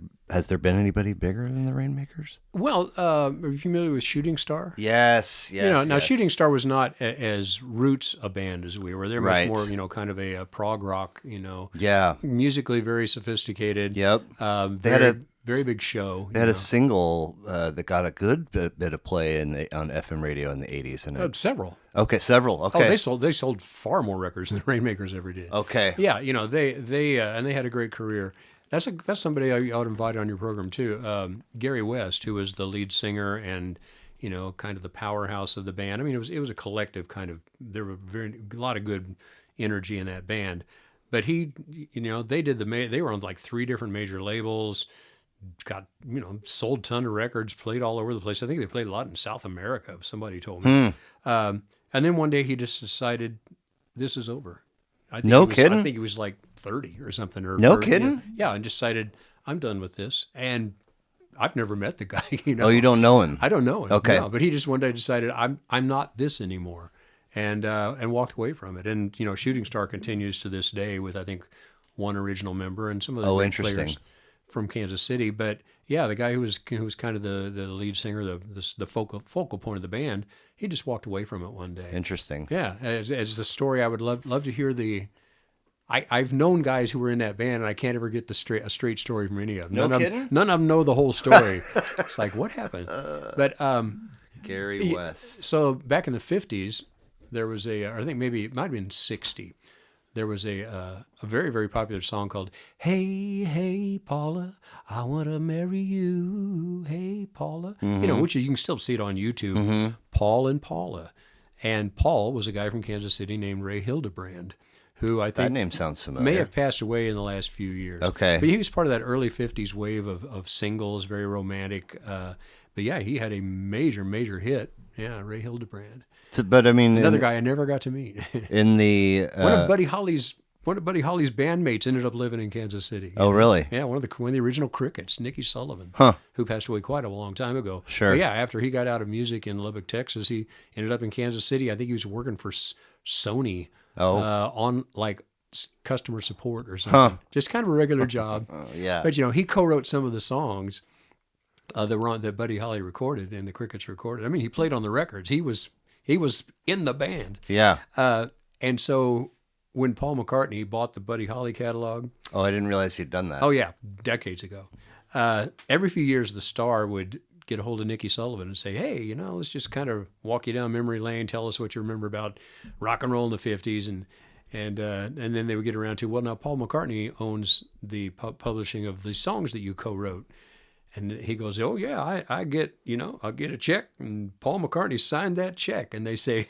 been anybody bigger than the Rainmakers? Well, are you familiar with Shooting Star? Yes. Now Shooting Star was not as roots a band as we were. They're much Right. more, kind of a prog rock, Yeah. musically very sophisticated. Yep. They had a very big show. They had a single that got a good bit of play on FM radio in the 80s. And several. Okay, several. Okay. Oh, they sold far more records than the Rainmakers ever did. Okay. Yeah, they and they had a great career. That's somebody I ought to invite on your program too. Gary West, who was the lead singer and kind of the powerhouse of the band. I mean, it was a collective kind of. There were a lot of good energy in that band. But they were on like 3 different major labels, got, sold a ton of records, played all over the place. I think they played a lot in South America, somebody told me. And then one day he just decided, this is over. No kidding? I think he was like 30 or something. Or No 30, kidding? Yeah, and decided, I'm done with this. And I've never met the guy, Oh, you don't know him? I don't know him. Okay. No, but he just one day decided, I'm not this anymore. And walked away from it. And, Shooting Star continues to this day with, I think, one original member and some of the great players from Kansas City. But yeah, the guy who was kind of the lead singer, the focal point of the band, he just walked away from it one day. Interesting. Yeah, as the story, I would love to hear I've known guys who were in that band, and I can't ever get a straight story from any of them. No kidding? None of them know the whole story. It's like, what happened? But Gary West. So back in the 50s, there was I think maybe it might have been 60. There was a very, very popular song called "Hey, Hey, Paula, I Want to Marry You." Hey, Paula, which you can still see it on YouTube. Paul and Paula, and Paul was a guy from Kansas City named Ray Hildebrand, who I think That name sounds familiar. may have passed away in the last few years. Okay, but he was part of that early '50s wave of singles, very romantic. But yeah, he had a major hit. Yeah, Ray Hildebrand. But I mean, Another guy I never got to meet. in the one of Buddy Holly's bandmates ended up living in Kansas City. Oh, really? Yeah, one of the original Crickets, Nicky Sullivan, who passed away quite a long time ago. Sure. But yeah, after he got out of music in Lubbock, Texas, he ended up in Kansas City. I think he was working for Sony on like customer support or something. Just kind of a regular job. Yeah. But he co-wrote some of the songs that Buddy Holly recorded and the Crickets recorded. I mean, he played on the records. He was in the band. Yeah. And so when Paul McCartney bought the Buddy Holly catalog. Oh, I didn't realize he'd done that. Oh, yeah, decades ago. Every few years, the Star would get a hold of Nicky Sullivan and say, hey, let's just kind of walk you down memory lane. Tell us what you remember about rock and roll in the 50s. And then they would get around to, well, now Paul McCartney owns the publishing of the songs that you co-wrote. And he goes, oh, yeah, I get, I'll get a check. And Paul McCartney signed that check. And they say,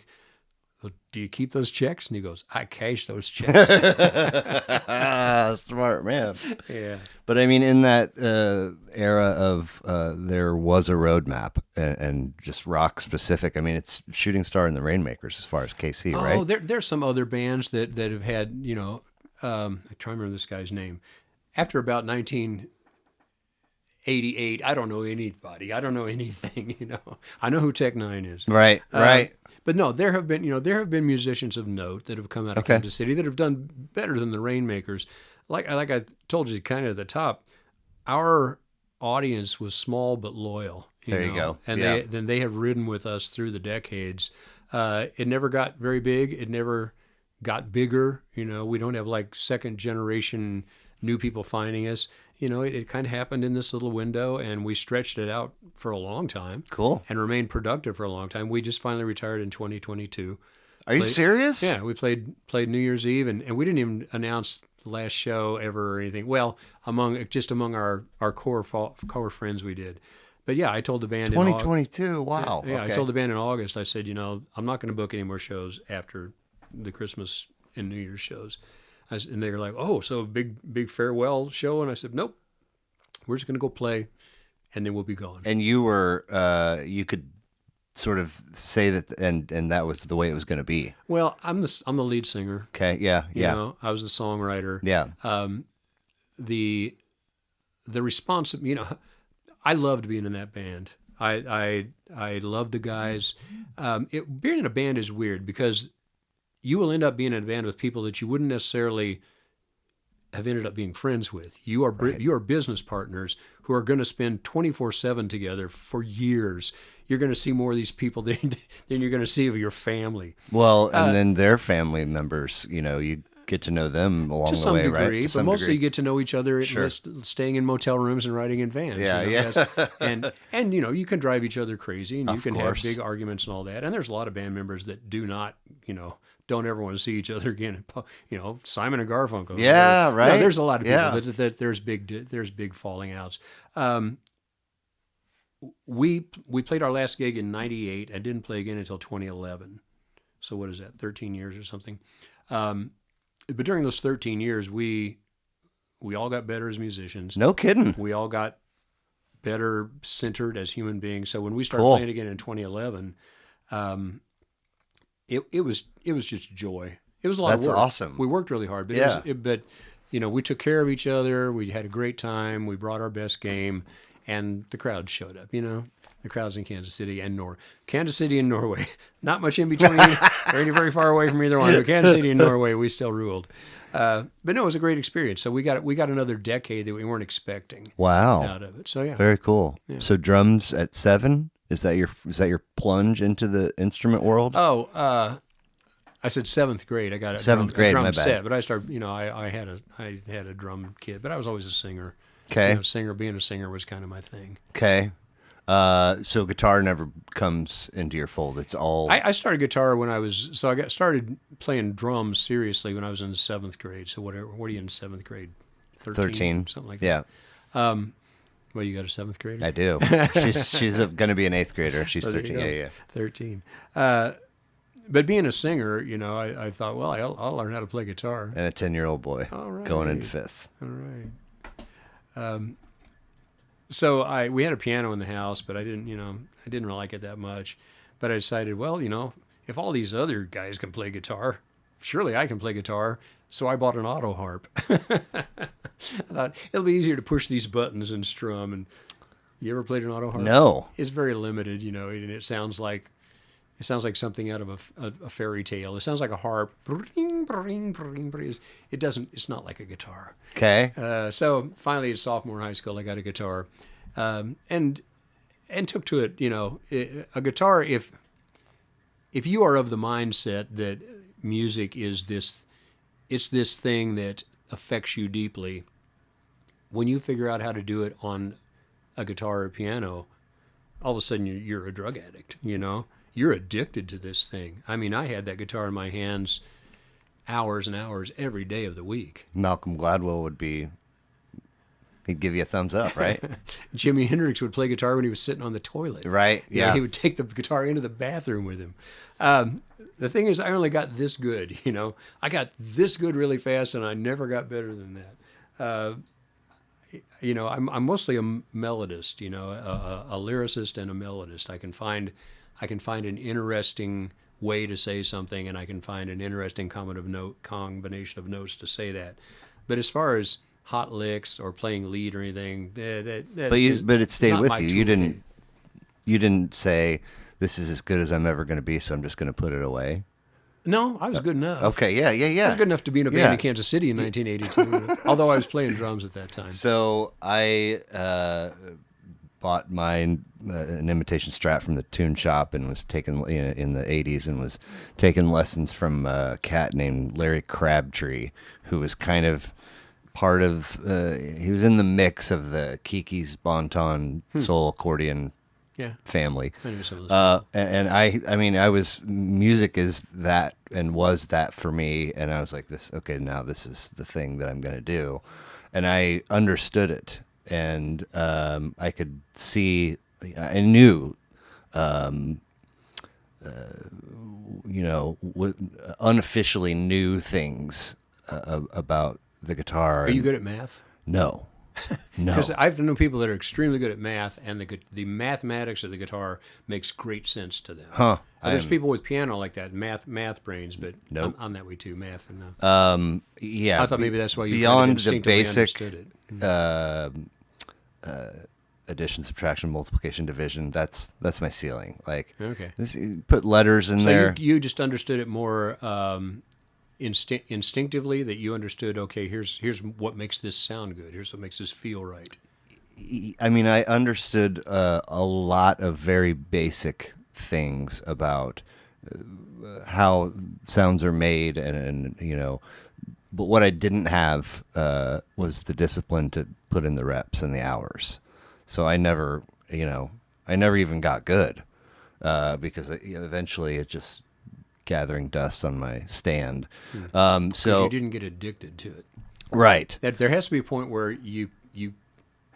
well, do you keep those checks? And he goes, I cash those checks. Smart man. Yeah. But I mean, in that era of there was a roadmap and just rock specific. I mean, it's Shooting Star and the Rainmakers as far as KC, right? Oh, there's some other bands that have had, I try to remember this guy's name. After about 1988, I don't know anybody. I don't know anything, I know who Tech Nine is. Right. But no, there have been musicians of note that have come out of Kansas City that have done better than the Rainmakers. Like I told you kind of at the top, our audience was small but loyal. There you go. And they have ridden with us through the decades. It never got very big. It never got bigger. We don't have like second generation new people finding us. It kind of happened in this little window, and we stretched it out for a long time. Cool. And remained productive for a long time. We just finally retired in 2022. Are you serious? Yeah, we played New Year's Eve, and we didn't even announce the last show ever or anything. Well, among our core friends, we did. But yeah, I told the band 2022. Wow. Yeah, okay. I told the band in August. I said, I'm not going to book any more shows after the Christmas and New Year's shows. And they were like, oh, so a big farewell show? And I said, nope, we're just going to go play, and then we'll be gone. And you were, you could sort of say that, and that was the way it was going to be. Well, I'm the lead singer. Okay, yeah. I was the songwriter. Yeah. The response, I loved being in that band. I loved the guys. Being in a band is weird because you will end up being in a band with people that you wouldn't necessarily have ended up being friends with. You are business partners who are going to spend 24/7 together for years. You're going to see more of these people than you're going to see of your family. Well, and then their family members, you get to know them along the way, right? To some But mostly degree. you get to know each other, Sure. staying in motel rooms and riding in vans. Yeah. And you can drive each other crazy, and you Of can course. have big arguments and all that. And there's a lot of band members that do not, don't ever want to see each other again. Simon and Garfunkel. Yeah, right. There's a lot of people Yeah. that there's big falling outs. We played our last gig in '98. I didn't play again until 2011. So what is that? 13 years or something. But during those 13 years, we all got better as musicians. No kidding. We all got better centered as human beings. So when we started Cool. playing again in 2011, it was just joy. It was a lot That's of work. awesome. We worked really hard, but Yeah. but we took care of each other. We had a great time. We brought our best game, and the crowd showed up. The crowds in Kansas City and Norway. Not much in between, or any very far away from either one. But Kansas City and Norway, we still ruled. But no, it was a great experience. So we got another decade that we weren't expecting Wow. out of it. So yeah, Very cool. So drums at 7? Is that your plunge into the instrument world? Oh, I said 7th grade. I got a Seventh drum, grade, a drum my bad. set, but I started. I had a drum kit, but I was always a singer. Okay. Being a singer was kind of my thing. Okay. So guitar never comes into your fold. It's all I started guitar when I got started playing drums seriously when I was in the 7th grade. So what are you in 7th grade? 13, something like yeah, that. Well, you got a 7th grader? I do. she's going to be an 8th grader. She's So there 13. you go. Yeah. 13. But being a singer, I thought, well, I'll learn how to play guitar. And a 10-year-old boy All right. going into 5th. All right. So we had a piano in the house, but I didn't really like it that much. But I decided, well, if all these other guys can play guitar, surely I can play guitar. So I bought an auto harp. I thought it'll be easier to push these buttons and strum. And you ever played an auto harp? No. It's very limited, and it sounds like something out of a fairy tale. It sounds like a harp. It doesn't. It's not like a guitar. Okay. So finally, in sophomore in high school, I got a guitar, and took to it. A guitar. If you are of the mindset that music is this thing that affects you deeply, when you figure out how to do it on a guitar or piano, all of a sudden you're a drug addict. You're addicted to this thing. I mean, I had that guitar in my hands hours and hours every day of the week. Malcolm Gladwell he'd give you a thumbs up, right? Jimi Hendrix would play guitar when he was sitting on the toilet. Right. Yeah. He would take the guitar into the bathroom with him. The thing is, I only got this good. I got this good really fast, and I never got better than that. I'm mostly a melodist. A lyricist and a melodist. I can find an interesting way to say something, and I can find an interesting combination of notes to say that. But as far as hot licks or playing lead or anything, but it stayed with you. You didn't say, this is as good as I'm ever going to be, so I'm just going to put it away. No, I was good enough. Okay, yeah. I was good enough to be in a band in Kansas City in 1982, although I was playing drums at that time. So I bought an imitation Strat from the tune shop and was taking in the 80s and was taking lessons from a cat named Larry Crabtree, who was kind of part of he was in the mix of the Kiki's Bonton soul accordion family. I knew some of those and I was, music is that and was that for me, and I was like, now this is the thing that I'm going to do, and I understood it, and I could see, I knew, unofficially knew things about the guitar. Are you good at math? No. Because I've known people that are extremely good at math, and the mathematics of the guitar makes great sense to them. Huh. There's people with piano like that, math brains, but Nope. I'm that way too, math. And, Yeah. I thought maybe that's why you beyond kind of the instinctively basic understood it. Addition, subtraction, multiplication, division. That's my ceiling. Like, Okay. Put letters in So there. you just understood it more instinctively, that you understood, okay, here's what makes this sound good. Here's what makes this feel right. I mean, I understood a lot of very basic things about how sounds are made, and but what I didn't have was the discipline to put in the reps and the hours. So I never even got good because eventually it just gathering dust on my stand. So you didn't get addicted to it. Right. That there has to be a point where you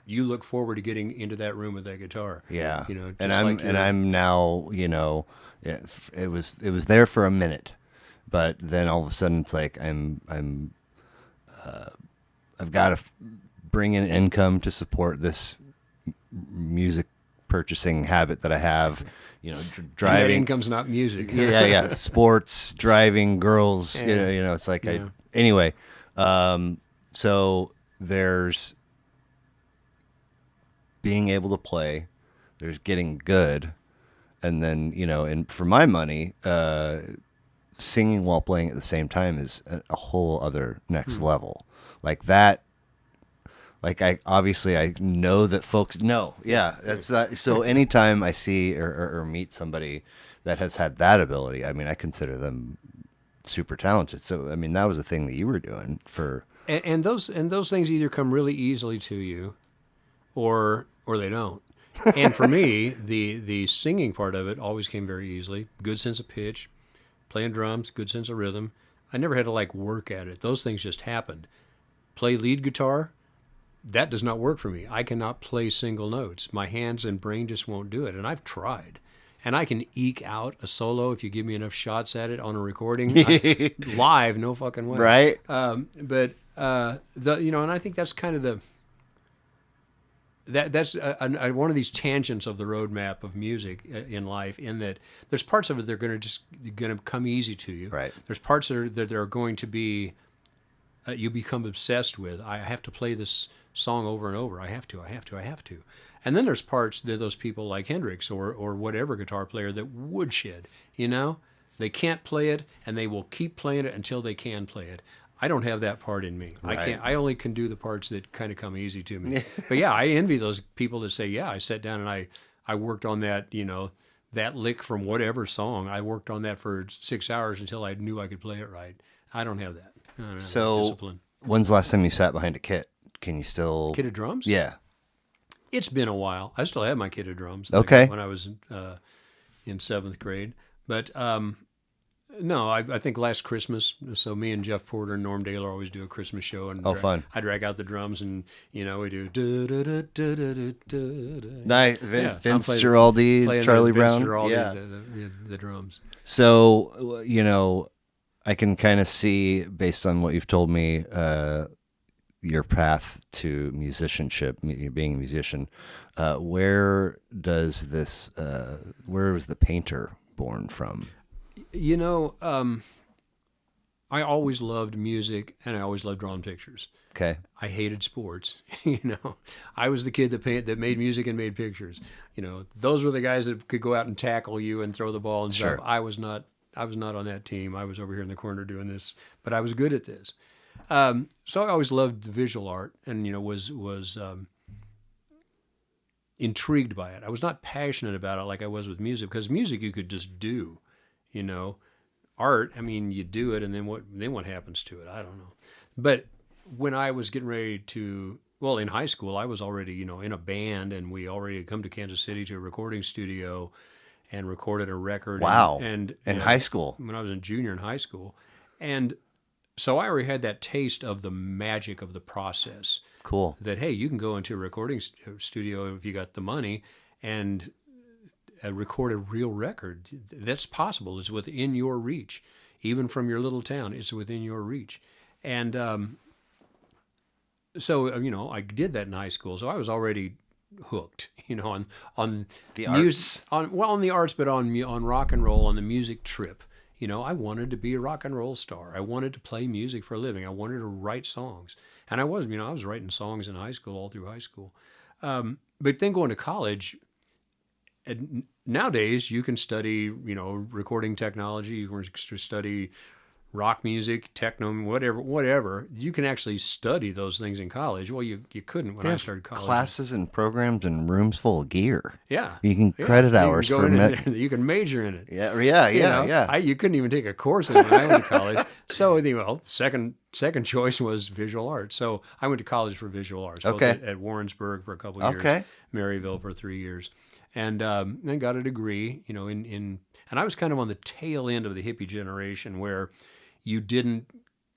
look forward to getting into that room with that guitar. Yeah. Just I'm now, it was there for a minute, but then all of a sudden it's like I've got to bring in income to support this music purchasing habit that I have, you know, And that driving. income's not music. Yeah. Sports, driving, girls, Yeah. you know, it's like, Yeah. anyway, so there's being able to play, there's getting good. And then, you know, and for my money, singing while playing at the same time is a whole other next level. Like that, like I know that folks know. Yeah, that's so anytime I see or meet somebody that has had that ability, I mean, I consider them super talented. So, I mean, that was a thing that you were doing for. And those things either come really easily to you, or they don't. And for me, the singing part of it always came very easily. Good sense of pitch, playing drums, good sense of rhythm. I never had to like work at it. Those things just happened. Play lead guitar, that does not work for me. I cannot play single notes. My hands and brain just won't do it. And I've tried. And I can eke out a solo if you give me enough shots at it on a recording. Live, no fucking way. Right. But you know, and I think that's kind of that's one of these tangents of the roadmap of music in life. In that there's parts of it that are going to come easy to you. Right. There's parts that are going to be you become obsessed with. I have to play this song over and over. I have to. And then there's parts that those people like Hendrix or whatever guitar player that woodshed, you know, they can't play it and they will keep playing it until they can play it. I don't have that part in me. Right. I can't. I only can do the parts that kind of come easy to me. But yeah, I envy those people that say, yeah, I sat down and I worked on that, you know, that lick from whatever song. I worked on that for 6 hours until I knew I could play it right. I don't have that. I don't have that discipline. When's the last time you sat behind a kit? Can you still Kit of drums? Yeah. It's been a while. I still have my kit of drums. Okay. When I was in seventh grade, but no, I think last Christmas. So me and Jeff Porter and Norm Daler always do a Christmas show, and fun. I drag out the drums, and you know we do. Nice. Vince Playing Giraldi, Charlie Vince Brown. Giraldi, Yeah. the drums. So, you know, I can kind of see, based on what you've told me, your path to musicianship, being a musician. Where was the painter born from? You know, I always loved music, and I always loved drawing pictures. Okay. I hated sports. You know, I was the kid that made music and made pictures. You know, those were the guys that could go out and tackle you and throw the ball and Sure. stuff. I was not on that team. I was over here in the corner doing this, but I was good at this. So I always loved visual art, and you know, was intrigued by it. I was not passionate about it like I was with music, because music you could just do. You know, art, I mean, you do it, and then what happens to it? I don't know. But when I was getting ready to, well, in high school, I was already, you know, in a band, and we already had come to Kansas City to a recording studio and recorded a record. Wow. And In high school. when I was a junior in high school. And so I already had that taste of the magic of the process. Cool. That, hey, you can go into a recording studio if you got the money and record a real record. That's possible. It's within your reach. Even from your little town, it's within your reach. And so, you know, I did that in high school. So I was already hooked, you know, on The arts. On the arts, but on rock and roll, on the music trip. You know, I wanted to be a rock and roll star. I wanted to play music for a living. I wanted to write songs. And I was writing songs in high school, all through high school. But then going to college, and nowadays you can study, you know, recording technology, you can study rock music, techno, whatever. You can actually study those things in college. Well, you couldn't when I started college. Classes and programs and rooms full of gear. Yeah. You can credit hours for you can major in it. Yeah. You couldn't even take a course in it when I went to college. So, second choice was visual arts. So I went to college for visual arts. Both at Warrensburg for a couple of years. Maryville for 3 years. And then got a degree, you know, and I was kind of on the tail end of the hippie generation where you didn't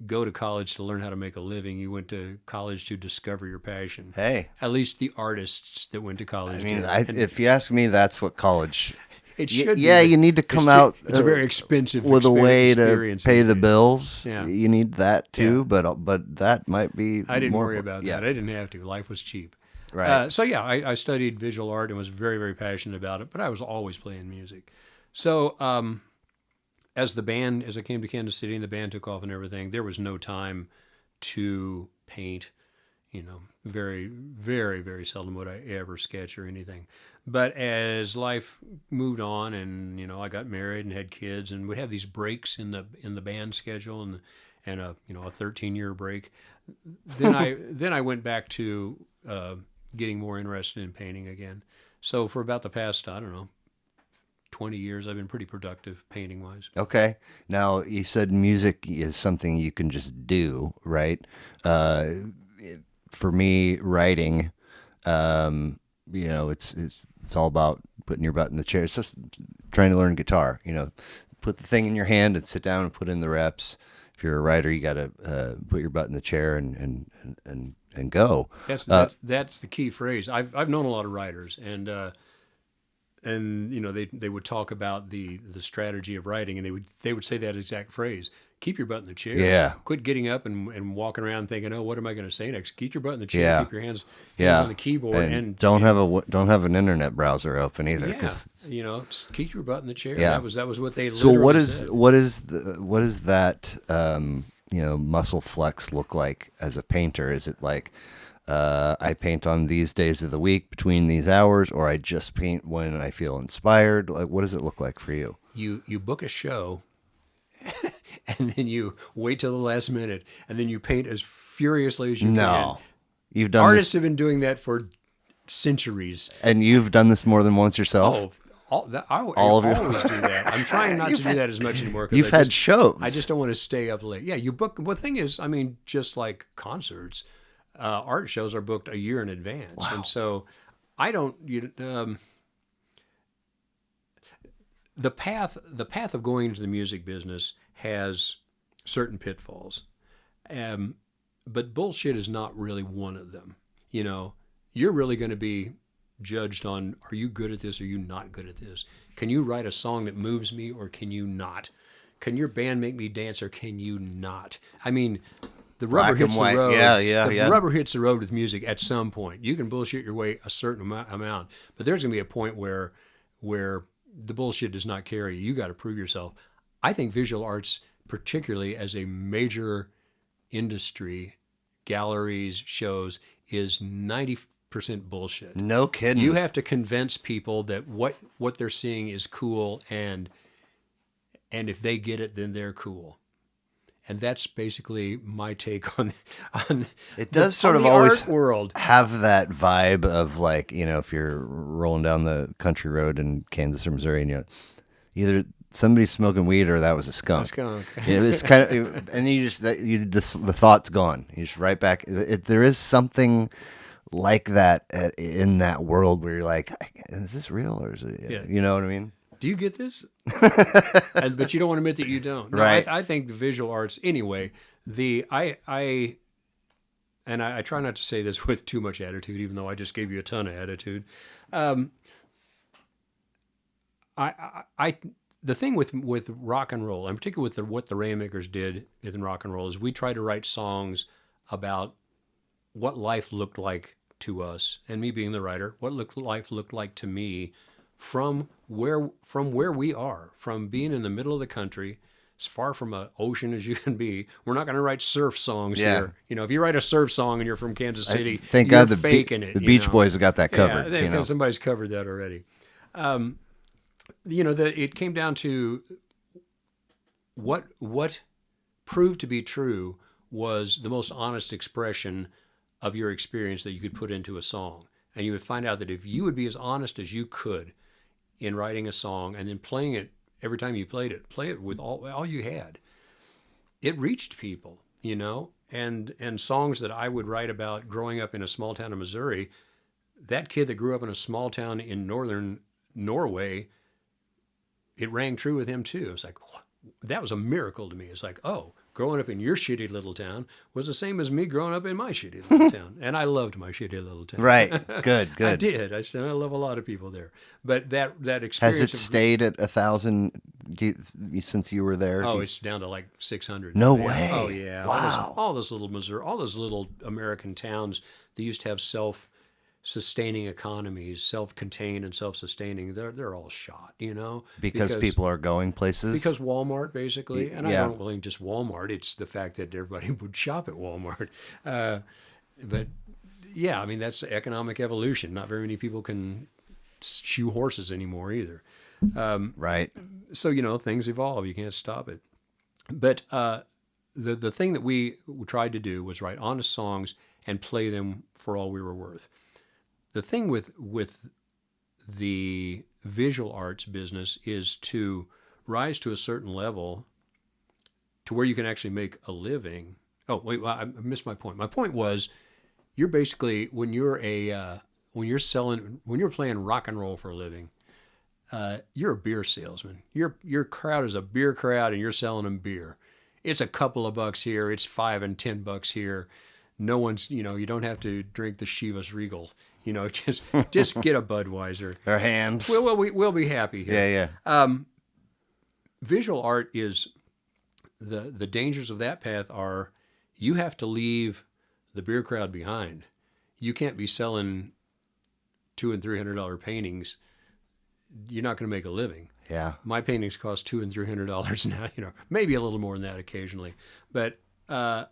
go to college to learn how to make a living. You went to college to discover your passion. Hey. At least the artists that went to college. I mean, if you ask me, that's what college... It should be. Yeah, you need to come out. It's a very expensive with a way to pay the days. bills. Yeah. You need that too, but that might be. I didn't more, worry about that. I didn't have to. Life was cheap. Right. So yeah, I studied visual art and was very, very passionate about it, but I was always playing music. So as I came to Kansas City and the band took off and everything, there was no time to paint. Very, very, very seldom would I ever sketch or anything. But as life moved on, and I got married and had kids, and would have these breaks in the band schedule, and a 13-year break. Then I went back to getting more interested in painting again. So for about the past, I don't know, 20 years, I've been pretty productive painting wise. Okay. Now you said music is something you can just do, right? Uh, for me, writing, it's all about putting your butt in the chair. It's just trying to learn guitar. Put the thing in your hand and sit down and put in the reps. If you're a writer, you got to put your butt in the chair and go. That's the key phrase. I've known a lot of writers, and they would talk about the strategy of writing, and they would say that exact phrase: keep your butt in the chair. Yeah. Quit getting up and walking around thinking, oh, what am I going to say next? Keep your butt in the chair. Yeah. Keep your hands Yeah. on the keyboard, and don't have an internet browser open either. yeah, just keep your butt in the chair. Yeah. That was what they. So said. what is that muscle flex look like as a painter? Is it like I paint on these days of the week between these hours, or I just paint when I feel inspired? Like, what does it look like for you? You book a show, and then you wait till the last minute, and then you paint as furiously as you can. No, you've done Artists this, have been doing that for centuries. and you've done this more than once yourself. I always do that. I'm trying not to do that as much anymore. You've had shows. I just don't want to stay up late. Yeah, you book. Well, the thing is, I mean, just like concerts, art shows are booked a year in advance, Wow. and so I don't. The path of going into the music business has certain pitfalls, but bullshit is not really one of them. You're really going to be judged on, are you good at this or are you not good at this? Can you write a song that moves me or can you not? Can your band make me dance or can you not? I mean, the rubber hits the road. The rubber hits the road with music at some point. You can bullshit your way a certain amount, but there's going to be a point where the bullshit does not carry you. You got to prove yourself. I think visual arts, particularly as a major industry, galleries, shows, is 90% bullshit. No kidding. You have to convince people that what they're seeing is cool, and if they get it, then they're cool. And that's basically my take on it does sort of the always art world. Have that vibe of like, if you're rolling down the country road in Kansas or Missouri and either somebody's smoking weed or that was a skunk. It's kind of, and the thought's gone. You just right back. There is something like that in that world where you're like, is this real or is it? Yeah. You know what I mean? Do you get this? But you don't want to admit that you don't. No, Right. I think the visual arts, anyway, I try not to say this with too much attitude, even though I just gave you a ton of attitude. The thing with rock and roll, and particularly with what the Rainmakers did in rock and roll, is we try to write songs about what life looked like to us, and me being the writer, what life looked like to me from where we are, from being in the middle of the country, as far from an ocean as you can be. We're not going to write surf songs here. If you write a surf song and you're from Kansas City, thank you're God faking it. The Beach Boys have got that covered. Yeah, somebody's covered that already. It came down to what proved to be true was the most honest expression of your experience that you could put into a song. And you would find out that if you would be as honest as you could in writing a song and then playing it every time you play it with all you had, it reached people, and songs that I would write about growing up in a small town in Missouri, that kid that grew up in a small town in northern Norway, it rang true with him too. It was like, that was a miracle to me. It's like, oh, growing up in your shitty little town was the same as me growing up in my shitty little town. And I loved my shitty little town. Right. Good. I did. I love a lot of people there. But that experience... Has it stayed at 1,000 since you were there? Oh, it's down to like 600. No now. way. Oh, yeah. Wow. All those little Missouri, all those little American towns, they used to have sustaining economies, self-contained and self-sustaining, they're all shot, Because people are going places. because Walmart basically, and I Yeah. don't blame just Walmart. It's the fact that everybody would shop at Walmart. But yeah, I mean that's economic evolution. Not very many people can shoe horses anymore either. Right. So things evolve. You can't stop it. But the thing that we tried to do was write honest songs and play them for all we were worth. The thing with the visual arts business is to rise to a certain level to where you can actually make a living. Oh wait, well, I missed my point. My point was, you're basically when you're playing rock and roll for a living, you're a beer salesman. Your crowd is a beer crowd, and you're selling them beer. It's a couple of bucks here. It's $5 and $10 here. No one's, you don't have to drink the Chivas Regal. Just get a Budweiser. Or hams. We'll be happy here. Yeah, yeah. Visual art is the dangers of that path are you have to leave the beer crowd behind. You can't be selling $200 and $300 paintings. You're not going to make a living. Yeah. My paintings cost $200 and $300 now. Maybe a little more than that occasionally, but the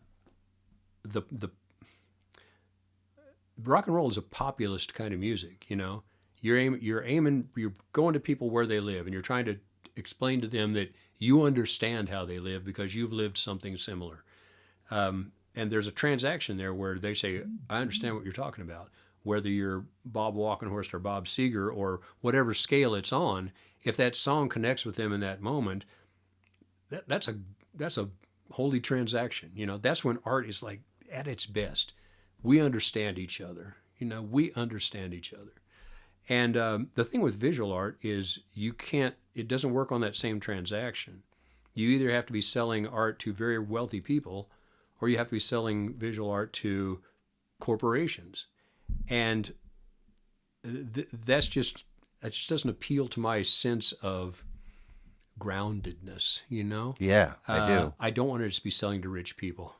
rock and roll is a populist kind of music. You're going to people where they live, and you're trying to explain to them that you understand how they live because you've lived something similar. And there's a transaction there where they say, I understand what you're talking about. Whether you're Bob Walkenhorst or Bob Seger or whatever scale it's on, if that song connects with them in that moment, that's a holy transaction. That's when art is like at its best. We understand each other. We understand each other. And the thing with visual art is it doesn't work on that same transaction. You either have to be selling art to very wealthy people, or you have to be selling visual art to corporations. And that just doesn't appeal to my sense of groundedness, Yeah, I do. I don't want to just be selling to rich people.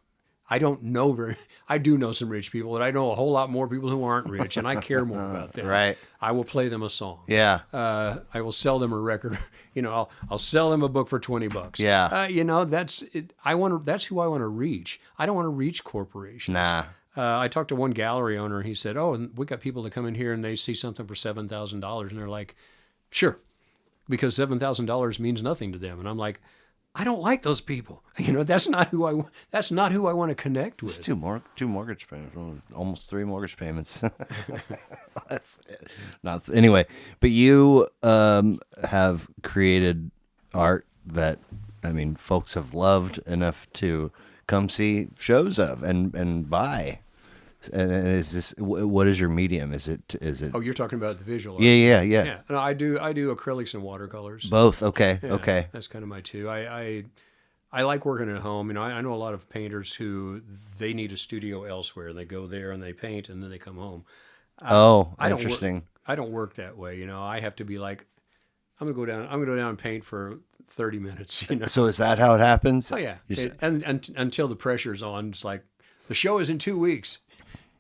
I do know some rich people, but I know a whole lot more people who aren't rich, and I care more about that. Right. I will play them a song. Yeah. I will sell them a record. I'll sell them a book for $20. Yeah. That's it. That's who I want to reach. I don't want to reach corporations. Nah. I talked to one gallery owner, and he said, "Oh, we got people that come in here and they see something for $7,000, and they're like, sure, because $7,000 means nothing to them." And I'm like, I don't like those people. That's not who I want to connect with. It's two mortgage payments, almost 3 mortgage payments. That's it. Not anyway. But you have created art that folks have loved enough to come see shows of and buy. And is this what is your medium? Is it? Oh, you're talking about the visual art. Yeah. Yeah. No, I do acrylics and watercolors. Both. Okay. Yeah, okay. That's kind of my two. I like working at home. I know a lot of painters who they need a studio elsewhere. They go there and they paint and then they come home. Interesting. I don't work that way. I have to be like, I'm gonna go down and paint for 30 minutes. So is that how it happens? Oh yeah. And until the pressure's on, it's like the show is in 2 weeks.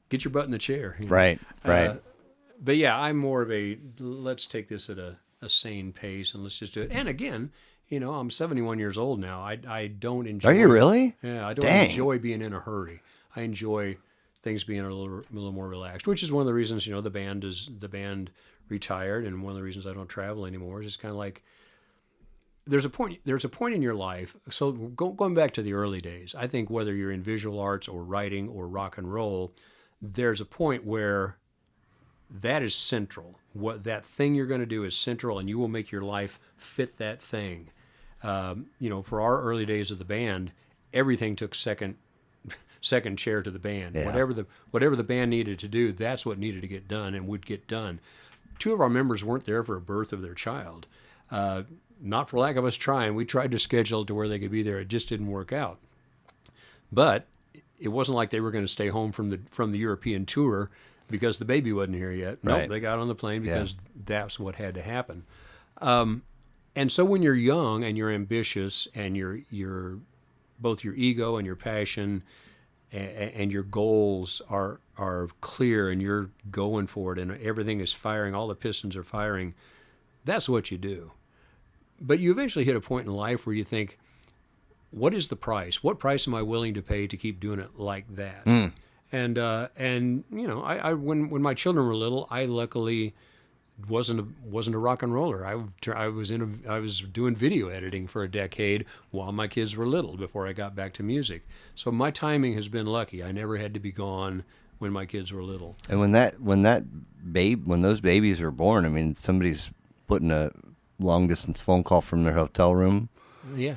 Get your butt in the chair. Right. But yeah, I'm more of a let's take this at a sane pace and let's just do it. And again, I'm 71 years old now. I don't enjoy. Are you really? Yeah, I don't enjoy being in a hurry. I enjoy things being a little more relaxed, which is one of the reasons the band retired, and one of the reasons I don't travel anymore is just kind of like there's a point in your life. So going back to the early days, I think whether you're in visual arts or writing or rock and roll, there's a point where that is central. What that thing you're going to do is central, and you will make your life fit that thing. For our early days of the band, everything took second chair to the band. Yeah. Whatever the band needed to do, that's what needed to get done and would get done. 2 of our members weren't there for a birth of their child. Not for lack of us trying. We tried to schedule it to where they could be there. It just didn't work out. But it wasn't like they were going to stay home from the European tour because the baby wasn't here yet. Right. Nope, they got on the plane because that's what had to happen. And so when you're young and you're ambitious and you're both your ego and your passion and your goals are clear and you're going for it and everything is firing, all the pistons are firing, that's what you do. But you eventually hit a point in life where you think, what is the price? What price am I willing to pay to keep doing it like that? And I when my children were little, I luckily wasn't a rock and roller. I was doing video editing for a decade while my kids were little before I got back to music. So my timing has been lucky. I never had to be gone when my kids were little. And when those babies were born, I mean, somebody's putting a long distance phone call from their hotel room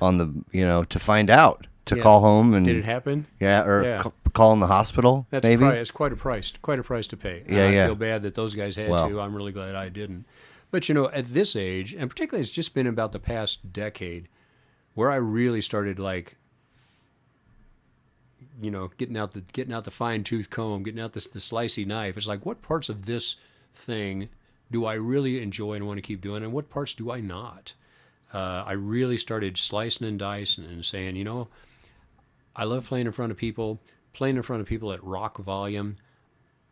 on the to find out, to call home and did it happen? Yeah, or call in the hospital. That's maybe it's quite a price to pay. I feel bad that those guys had to. I'm really glad I didn't. But at this age, and particularly it's just been about the past decade, where I really started getting out the fine tooth comb, getting out the slicey knife. It's like, what parts of this thing do I really enjoy and want to keep doing, and what parts do I not? I really started slicing and dicing and saying, I love playing in front of people. Playing in front of people at rock volume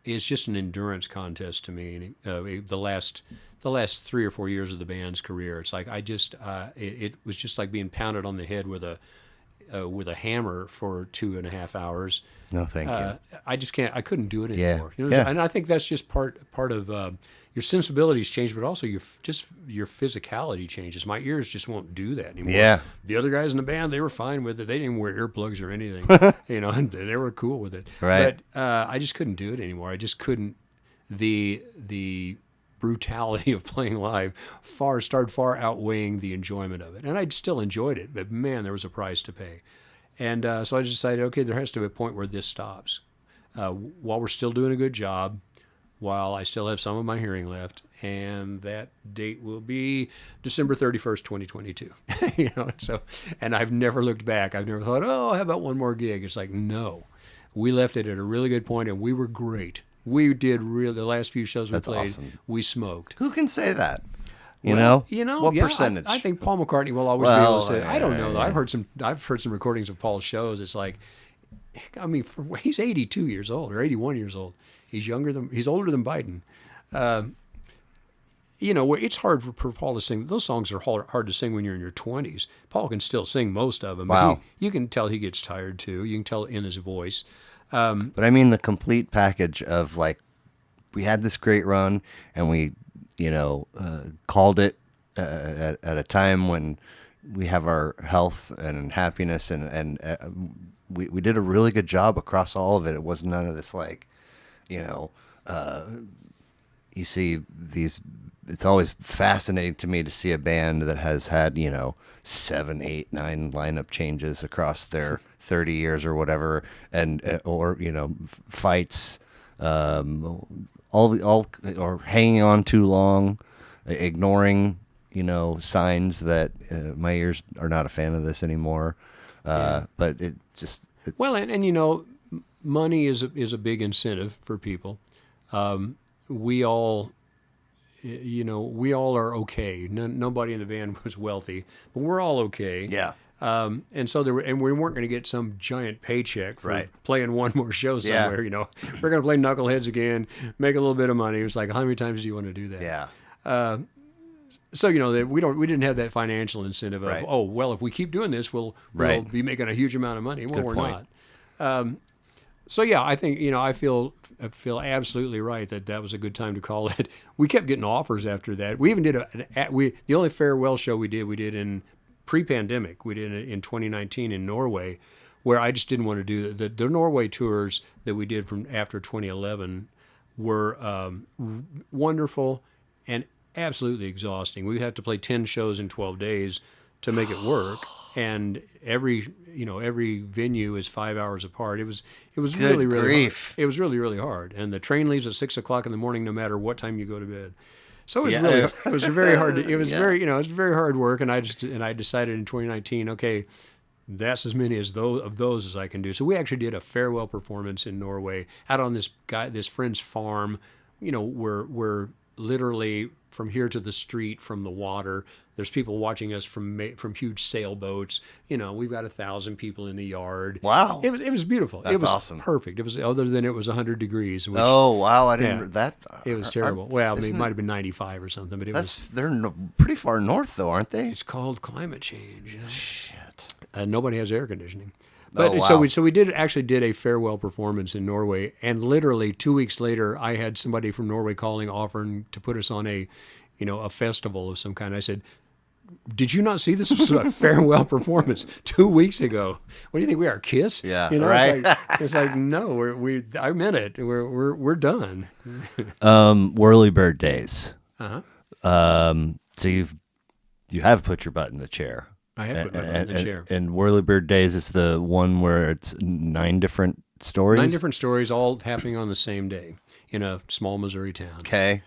is just an endurance contest to me. The last 3 or 4 years of the band's career, it's like it was just like being pounded on the head with a hammer for 2.5 hours. No, thank you. I just can't. I couldn't do it anymore. And I think that's just part of your sensibilities change, but also your physicality changes. My ears just won't do that anymore. Yeah. The other guys in the band, they were fine with it. They didn't wear earplugs or anything. And they were cool with it. Right. But I just couldn't do it anymore. I just couldn't. The brutality of playing live started far outweighing the enjoyment of it. And I still enjoyed it, but man, there was a price to pay. And so I just decided, okay, there has to be a point where this stops. While we're still doing a good job, while I still have some of my hearing left, and that date will be December 31st, 2022. And I've never looked back. I've never thought, how about one more gig? It's like, no. We left it at a really good point, and we were great. We did really, the last few shows we played, awesome. We smoked. Who can say that? What percentage? I think Paul McCartney will always be able to say it. I don't know though. I've heard some recordings of Paul's shows. It's like, I mean, he's 82 years old or 81 years old. He's older than Biden. It's hard for Paul to sing. Those songs are hard to sing when you're in your 20s. Paul can still sing most of them. Wow. But you can tell he gets tired too. You can tell in his voice. But I mean the complete package of we had this great run and we, called it at a time when we have our health and happiness and we did a really good job across all of it. It was none of this you see these. It's always fascinating to me to see a band that has had 7, 8, 9 lineup changes across their 30 years or whatever, and or fights, or hanging on too long, ignoring signs that my ears are not a fan of this anymore. But it just money is a big incentive for people. We all are okay. Nobody in the band was wealthy, but we're all okay. Yeah. And so we weren't going to get some giant paycheck for playing one more show somewhere. Yeah. We're going to play Knuckleheads again, make a little bit of money. It was like, how many times do you want to do that? Yeah. So we didn't have that financial incentive of if we keep doing this, we'll be making a huge amount of money. Well, we're not. So yeah, I think I feel absolutely right that was a good time to call it. We kept getting offers after that. We even did the only farewell show we did in pre-pandemic. We did it in 2019 in Norway, where I just didn't want to do the Norway tours that we did from after 2011 were wonderful and absolutely exhausting. We had to play 10 shows in 12 days to make it work. And every venue is 5 hours apart. It was really hard. It was really hard. And the train leaves at 6 o'clock in the morning, no matter what time you go to bed. So it was very hard. It was very hard work. And I decided in 2019, okay, that's as many of those as I can do. So we actually did a farewell performance in Norway out on this friend's farm. We're literally from here to the street from the water. There's people watching us from huge sailboats. We've got 1,000 people in the yard. Wow. It was beautiful. That's it was awesome. Perfect. It was, other than it was 100 degrees. Which, oh wow, I didn't that. It was terrible. Well, it might have been 95 or something, but they're pretty far north though, aren't they? It's called climate change. Shit. Nobody has air conditioning. But wow. so we did a farewell performance in Norway, and literally 2 weeks later, I had somebody from Norway calling, offering to put us on a festival of some kind. I said, "Did you not see this was a farewell performance 2 weeks ago? What do you think we are, Kiss?" Yeah, right. It's like no, I meant it. We're done. Whirlybird days. Uh-huh. So you have put your butt in the chair. I have put my butt in the chair. And Whirlybird Days is the one where it's 9 different stories? 9 different stories, all happening on the same day in a small Missouri town. Okay.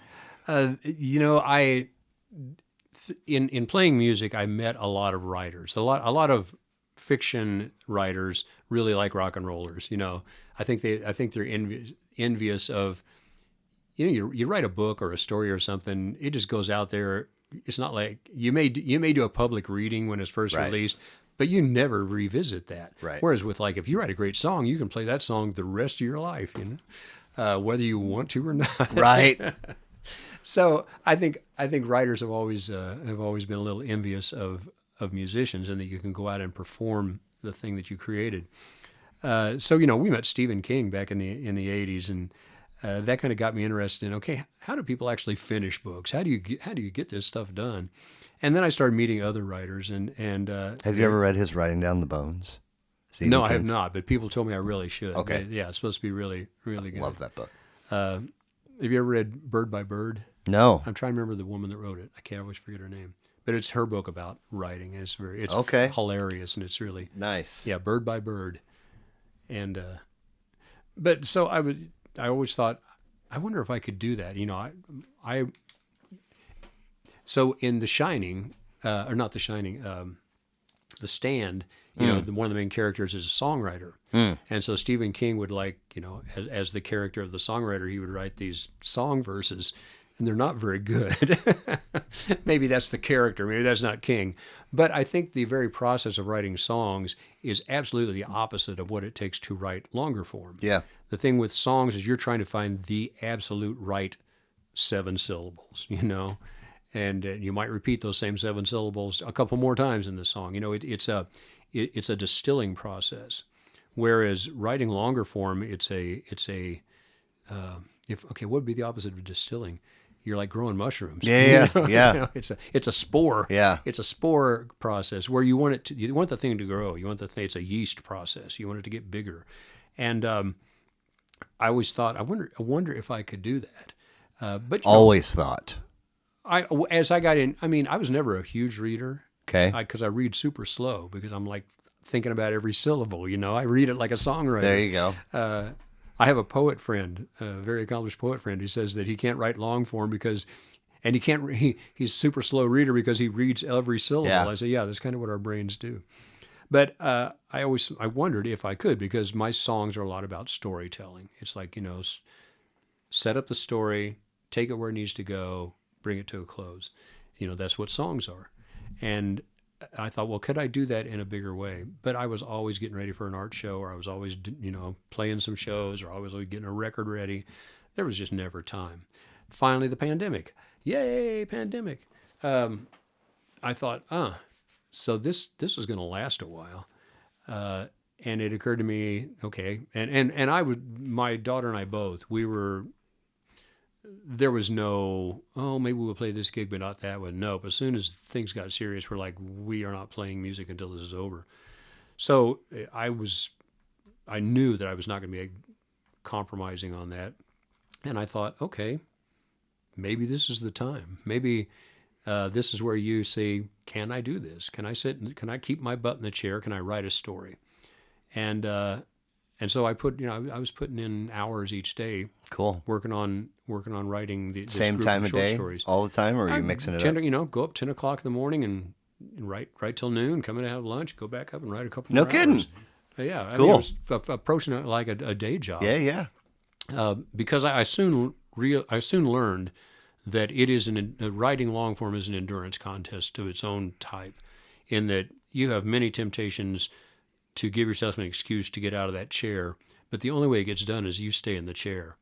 In playing music, I met a lot of writers. A lot of fiction writers really like rock and rollers. I think they're envious of. You write a book or a story or something. It just goes out there. It's not like you may do a public reading when it's first released, but you never revisit that. Right. Whereas with if you write a great song, you can play that song the rest of your life. Whether you want to or not. Right. So I think writers have always been a little envious of musicians, and that you can go out and perform the thing that you created. So we met Stephen King back in the 80s, and that kind of got me interested in, okay, how do people actually finish books? How do you get this stuff done? And then I started meeting other writers, and have you ever read his Writing Down the Bones? Stephen No, King's? I have not, but people told me I really should. Okay. Yeah, it's supposed to be really, really good. Love that book. Have you ever read Bird by Bird? No. I'm trying to remember the woman that wrote it. I can't always forget her name. But it's her book about writing. And it's Okay. hilarious, and it's really Nice. Yeah, Bird by Bird. And but so I always thought, I wonder if I could do that. So in The Shining, or not The Shining, The Stand, one of the main characters is a songwriter. And so Stephen King would as the character of the songwriter, he would write these song verses, and they're not very good. Maybe that's the character. Maybe that's not King. But I think the very process of writing songs is absolutely the opposite of what it takes to write longer form. Yeah. The thing with songs is you're trying to find the absolute right 7 syllables, and you might repeat those same 7 syllables a couple more times in the song. It's a distilling process. Whereas writing longer form, what would be the opposite of distilling? You're like growing mushrooms. Yeah. It's a spore. Yeah. It's a spore process where you want the thing to grow. It's a yeast process. You want it to get bigger. And I always thought, I wonder if I could do that. But Always thought. As I got in, I was never a huge reader. Okay. Because I read super slow, because I'm like thinking about every syllable. I read it like a songwriter. There you go. I have a poet friend, a very accomplished poet friend, who says that he can't write long form and he's super slow reader because he reads every syllable. Yeah. I say, yeah, that's kind of what our brains do. But I wondered if I could, because my songs are a lot about storytelling. It's like, set up the story, take it where it needs to go, bring it to a close. That's what songs are. And I thought, well, could I do that in a bigger way? But I was always getting ready for an art show, or I was always, playing some shows, or I was always getting a record ready. There was just never time. Finally, the pandemic. Yay, pandemic. I thought, so this was going to last a while. And it occurred to me, okay, and my daughter and I both, there was no, maybe we'll play this gig, but not that one. No, but as soon as things got serious, we're like, we are not playing music until this is over. So I knew that I was not going to be compromising on that. And I thought, okay, maybe this is the time. Maybe this is where you say, can I do this? Can I keep my butt in the chair? Can I write a story? And so I was putting in hours each day. Cool. Working on writing the same time of day, stories. all the time, or are you mixing it up? Go up 10 o'clock in the morning and write till noon, come in and have lunch, go back up and write a couple more No kidding. hours. Yeah. Cool. It was approaching it like a day job. Yeah. Because I soon learned that it is writing long form is an endurance contest of its own type, in that you have many temptations to give yourself an excuse to get out of that chair, but the only way it gets done is you stay in the chair.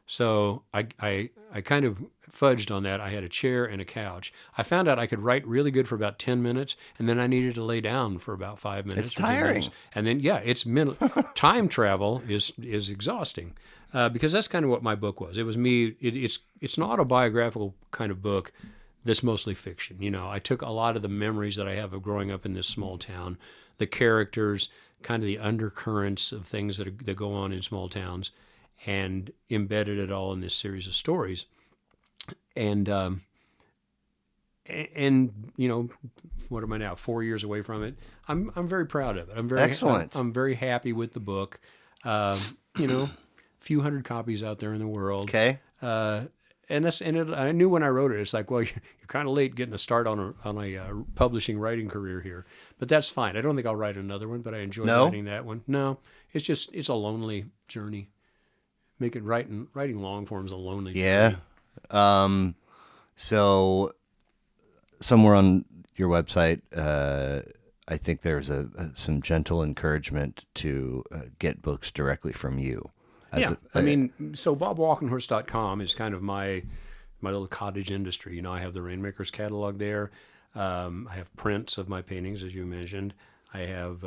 So I kind of fudged on that. I had a chair and a couch. I found out I could write really good for about 10 minutes, and then I needed to lay down for about 5 minutes. It's tiring. And then, yeah, it's mental. Time travel is exhausting, because that's kind of what my book was. It was me. It's an autobiographical kind of book that's mostly fiction. You know, I took a lot of the memories that I have of growing up in this small town, the characters, kind of the undercurrents of things that go on in small towns, and embedded it all in this series of stories. And you know, what am I now? 4 years away from it. I'm very proud of it. I'm very Excellent. I'm very happy with the book. You know, a few hundred copies out there in the world. Okay. I knew when I wrote it, it's like, well, you're kind of late getting a start on a publishing writing career here, but that's fine. I don't think I'll write another one, but I enjoyed writing that one. No, it's a lonely journey. Writing long form is a lonely journey. Yeah. So somewhere on your website, I think there's some gentle encouragement to get books directly from you. So BobWalkenhorst.com is kind of my little cottage industry. You know, I have the Rainmakers catalog there. I have prints of my paintings, as you mentioned. I have,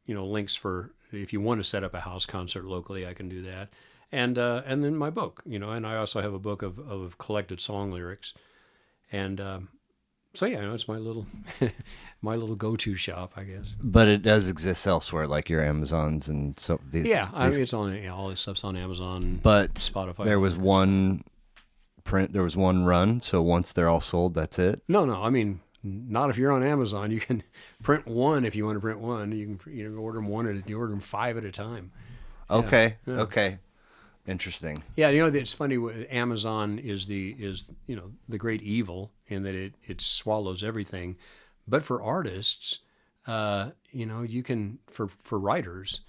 links for if you want to set up a house concert locally, I can do that. And then my book, you know, and I also have a book of collected song lyrics. And so, yeah, it's my little my little go-to shop, I guess. But it does exist elsewhere, like your Amazons and so. It's on all this stuff's on Amazon. But Spotify. There was one print. There was one run. So once they're all sold, that's it. No. I mean, not if you're on Amazon. You can print one if you want to print one. You can order them you order them 5 at a time. Okay. Yeah. Okay. Interesting. Yeah, you know, it's funny. Amazon is the great evil in that it swallows everything. But for artists, you can for writers,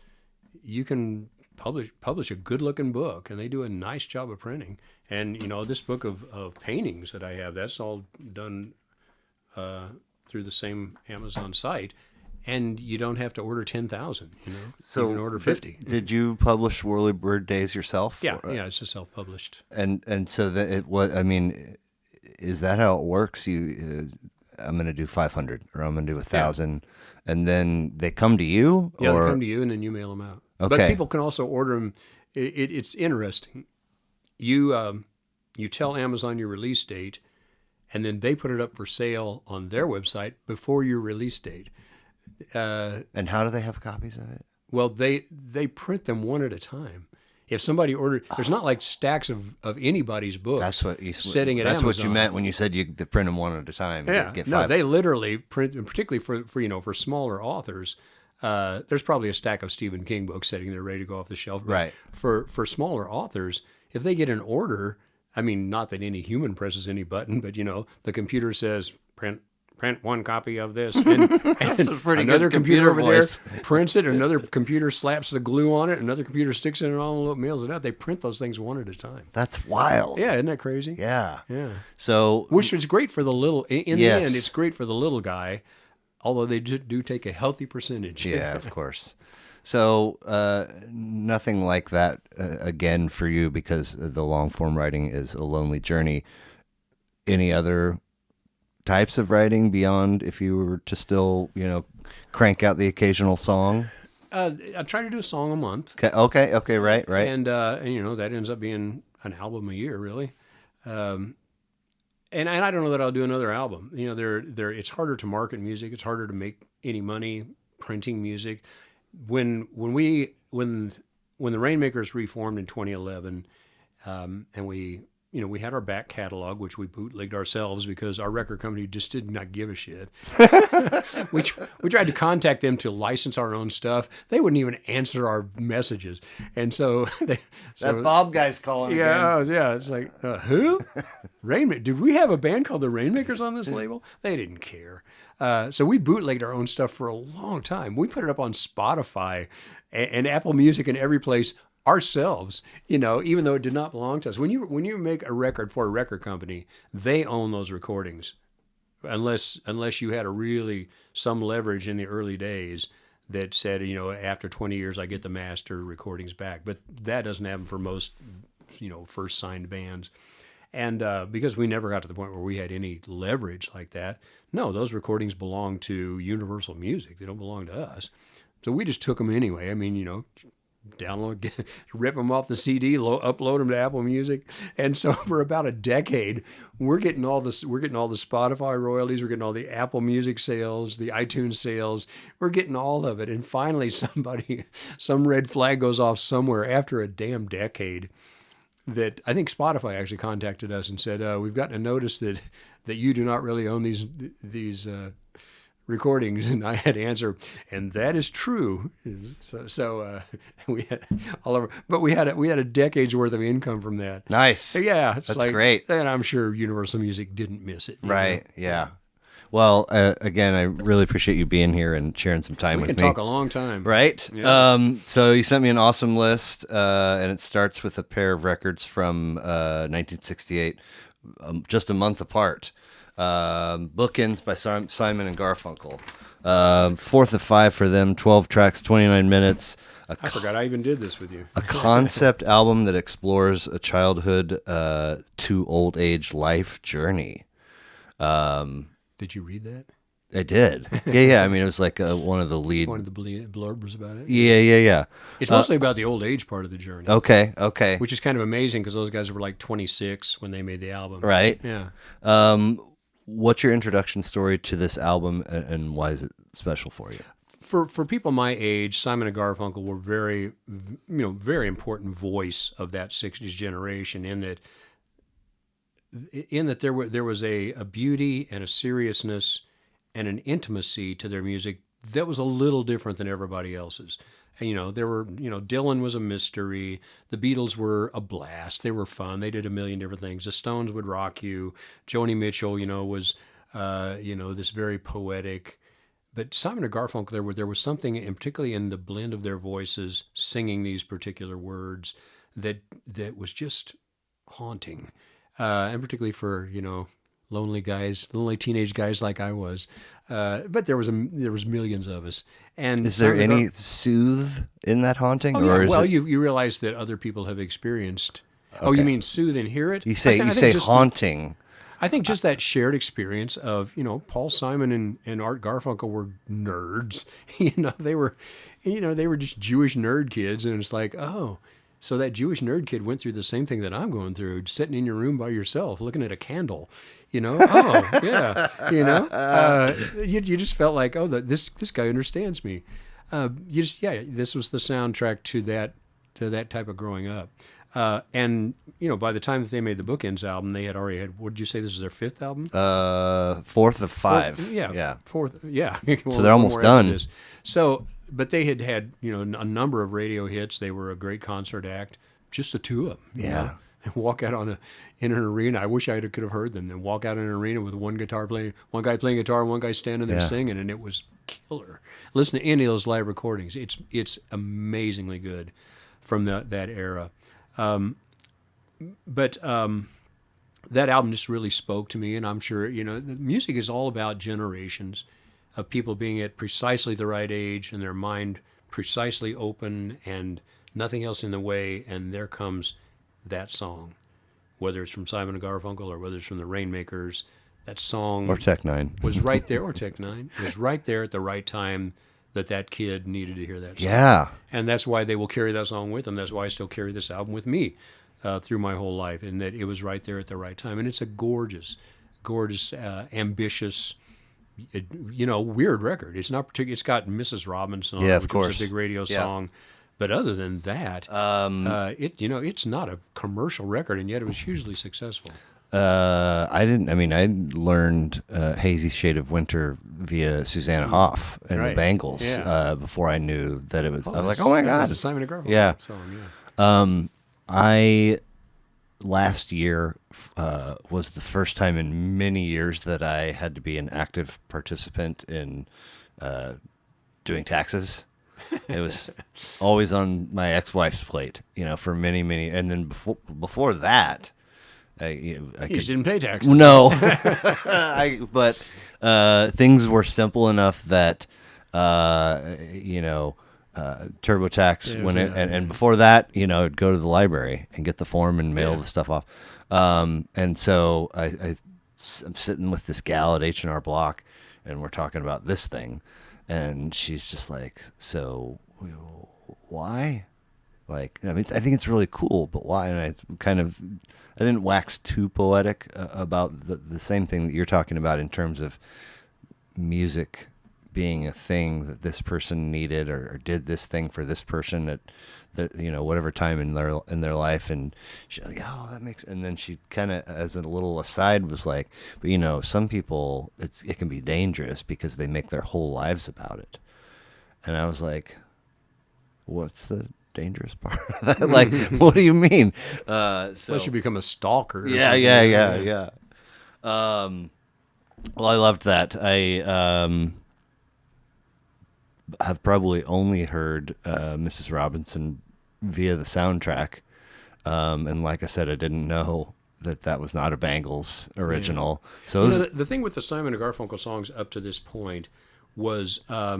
you can publish a good looking book, and they do a nice job of printing. And you know, this book of paintings that I have, that's all done through the same Amazon site. And you don't have to order 10,000, you know. So you can order 50. Did you publish Whirlybird Days yourself? Yeah, it's a self-published. And so that it was. I mean, is that how it works? I'm going to do 500, or I'm going to do 1,000, and then they come to you. Yeah, they come to you, and then you mail them out. Okay. But people can also order them. It's interesting. You tell Amazon your release date, and then they put it up for sale on their website before your release date. And how do they have copies of it? Well, they print them one at a time. If somebody ordered, there's not like stacks of anybody's books. That's what you sitting at That's Amazon. what you meant when you said you print them one at a time. Yeah, get no, 5. they literally print, particularly for smaller authors. There's probably a stack of Stephen King books sitting there ready to go off the shelf. But right. For smaller authors, if they get an order, I mean, not that any human presses any button, but you know, the computer says print one copy of this, and another computer over voice. there prints it, another computer slaps the glue on it, another computer sticks it in an envelope, mails it out. They print those things one at a time. That's wild. Yeah, isn't that crazy? Yeah. Yeah. So, which is great for the little. In yes. the end, it's great for the little guy, although they do take a healthy percentage. Yeah, of course. So nothing like that again for you, because the long form writing is a lonely journey. Any other types of writing beyond, if you were to still, crank out the occasional song? I try to do a song a month. Okay, right. And that ends up being an album a year, really. And I don't know that I'll do another album. You know, it's harder to market music. It's harder to make any money printing music. When the Rainmakers reformed in 2011, and we had our back catalog, which we bootlegged ourselves because our record company just did not give a shit. we tried to contact them to license our own stuff. They wouldn't even answer our messages. And so that Bob guy's calling again. Yeah. It's like, who? Rainmakers? Did we have a band called the Rainmakers on this label? They didn't care. So we bootlegged our own stuff for a long time. We put it up on Spotify and Apple Music and every place ourselves, you know, even though it did not belong to us. When you make a record for a record company, they own those recordings, unless you had a really some leverage in the early days that said, you know, after 20 years I get the master recordings back. But that doesn't happen for most, you know, first signed bands. And because we never got to the point where we had any leverage like that, no, those recordings belong to Universal Music. They don't belong to us. So we just took them anyway. I mean, you know, rip them off the CD, upload them to Apple Music, and so for about a decade, we're getting all the Spotify royalties, we're getting all the Apple Music sales, the iTunes sales, we're getting all of it. And finally, some red flag goes off somewhere after a damn decade. That I think Spotify actually contacted us and said, we've gotten a notice that you do not really own these recordings. And I had to answer, and that is true. So we had we had a decade's worth of income from that. Nice. Yeah, that's like, great. And I'm sure Universal Music didn't miss it. Right. Know? Yeah. Well, again, I really appreciate you being here and sharing some time with me. We can talk a long time. Right? Yeah. So you sent me an awesome list, and it starts with a pair of records from 1968, just a month apart. Bookends by Simon and Garfunkel. 4th of 5 for them, 12 tracks, 29 minutes. I forgot I even did this with you. A concept album that explores a childhood to old age life journey. Did you read that? I did. Yeah. I mean, it was like one of the blurbs about it. Yeah. It's mostly about the old age part of the journey. Okay. Which is kind of amazing because those guys were like 26 when they made the album. Right. Yeah. What's your introduction story to this album, and why is it special for you? For people my age, Simon and Garfunkel were very important voice of that 60s generation in that there was a beauty and a seriousness and an intimacy to their music that was a little different than everybody else's. And, Dylan was a mystery. The Beatles were a blast. They were fun. They did a million different things. The Stones would rock you. Joni Mitchell, was, this very poetic. But Simon and Garfunkel, there was something, and particularly in the blend of their voices, singing these particular words, that was just haunting. And particularly for, lonely teenage guys like I was. But there was millions of us. And is there any soothe in that haunting? Oh, or yeah. Well, it... you realize that other people have experienced. Okay. Oh, you mean soothe and hear it? You say haunting. I think just that shared experience of, Paul Simon and Art Garfunkel were nerds. They were just Jewish nerd kids, and it's like, oh. So that Jewish nerd kid went through the same thing that I'm going through, sitting in your room by yourself, looking at a candle, Oh, yeah, you just felt like, oh, this guy understands me. This was the soundtrack to that type of growing up. And by the time that they made the Bookends album, they had already had. What did you say? This is their 5th album? 4th of 5. Fourth. Yeah. So they're almost done. So. But they had a number of radio hits. They were a great concert act, just the two of them. Yeah. And walk out in an arena. I wish I could have heard them. Then walk out in an arena with one guy playing guitar, and one guy standing there singing, and it was killer. Listen to any of those live recordings. It's amazingly good from that era. But that album just really spoke to me, and I'm sure the music is all about generations. Of people being at precisely the right age and their mind precisely open and nothing else in the way, and there comes that song. Whether it's from Simon & Garfunkel or whether it's from the Rainmakers, that song... Or Tech Nine. ...was right there, or Tech Nine. It was right there at the right time that kid needed to hear that song. Yeah. And that's why they will carry that song with them. That's why I still carry this album with me through my whole life, and that it was right there at the right time. And it's a gorgeous, ambitious... weird record. It's not particular. It's got Mrs. Robinson on it, which was a big radio song. But other than that, it's not a commercial record, and yet it was hugely successful. I learned Hazy Shade of Winter via Susanna Hoff and the Bangles before I knew that it was. I was like, oh my God. It's a Simon & Garfunkel song, Last year was the first time in many years that I had to be an active participant in doing taxes. It was always on my ex-wife's plate, for many, many. And then before that, I You could just didn't pay taxes. no, but things were simple enough that TurboTax and before that, I'd go to the library and get the form and mail the stuff off. And so I'm sitting with this gal at H&R Block, and we're talking about this thing, and she's just like, "So, why?" Like, I think it's really cool, but why? And I didn't wax too poetic about the same thing that you're talking about in terms of music being a thing that this person needed or did this thing for this person at whatever time in their life. And she's like, "Oh, that makes," and then she kind of, as a little aside, was like, "But some people, it can be dangerous because they make their whole lives about it." And I was like, "What's the dangerous part of that?" Like, what do you mean? Unless you become a stalker. Yeah. Well, I loved that. I have probably only heard Mrs. Robinson via the soundtrack, and like I said, I didn't know that was not a Bangles original. Yeah. So the thing with the Simon and Garfunkel songs up to this point was a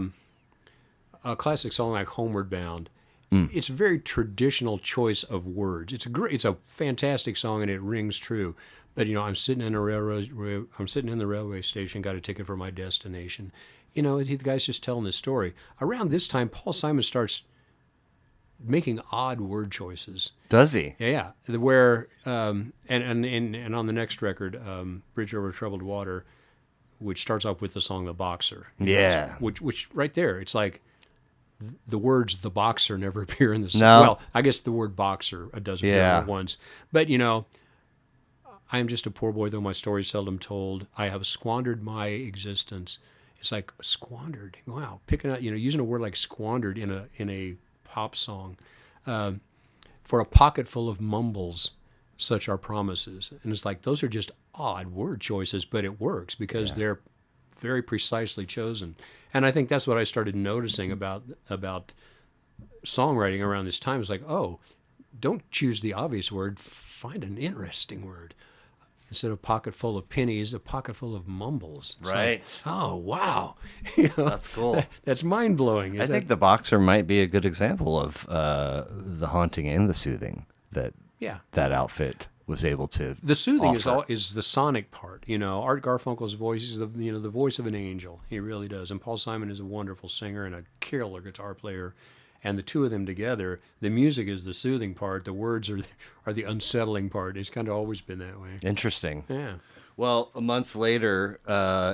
classic song like "Homeward Bound." It's a very traditional choice of words. It's a fantastic song, and it rings true. But I'm sitting in the railway station, got a ticket for my destination. The guy's just telling this story. Around this time, Paul Simon starts making odd word choices. Does he? Yeah. Where and on the next record, "Bridge Over Troubled Water," which starts off with the song "The Boxer." Yeah. Which right there, it's like, the words "the boxer" never appear in the song. No. Well, I guess the word "boxer" does appear once. But, I am just a poor boy, though my story's seldom told. I have squandered my existence. It's like, squandered. Wow. Picking out, using a word like squandered in a pop song. For a pocket full of mumbles, such are promises. And it's like, those are just odd word choices, but it works because they're very precisely chosen. And I think that's what I started noticing about songwriting around this time. It's like, oh, don't choose the obvious word, find an interesting word. Instead of pocket full of pennies, a pocket full of mumbles. It's right. Like, oh, wow. That's cool. That's mind-blowing. I think The Boxer might be a good example of the haunting and the soothing that outfit was able to The soothing offer. is the sonic part. Art Garfunkel's voice is the voice of an angel. He really does. And Paul Simon is a wonderful singer and a killer guitar player. And the two of them together, the music is the soothing part. The words are the unsettling part. It's kind of always been that way. Interesting. Yeah. Well, a month later,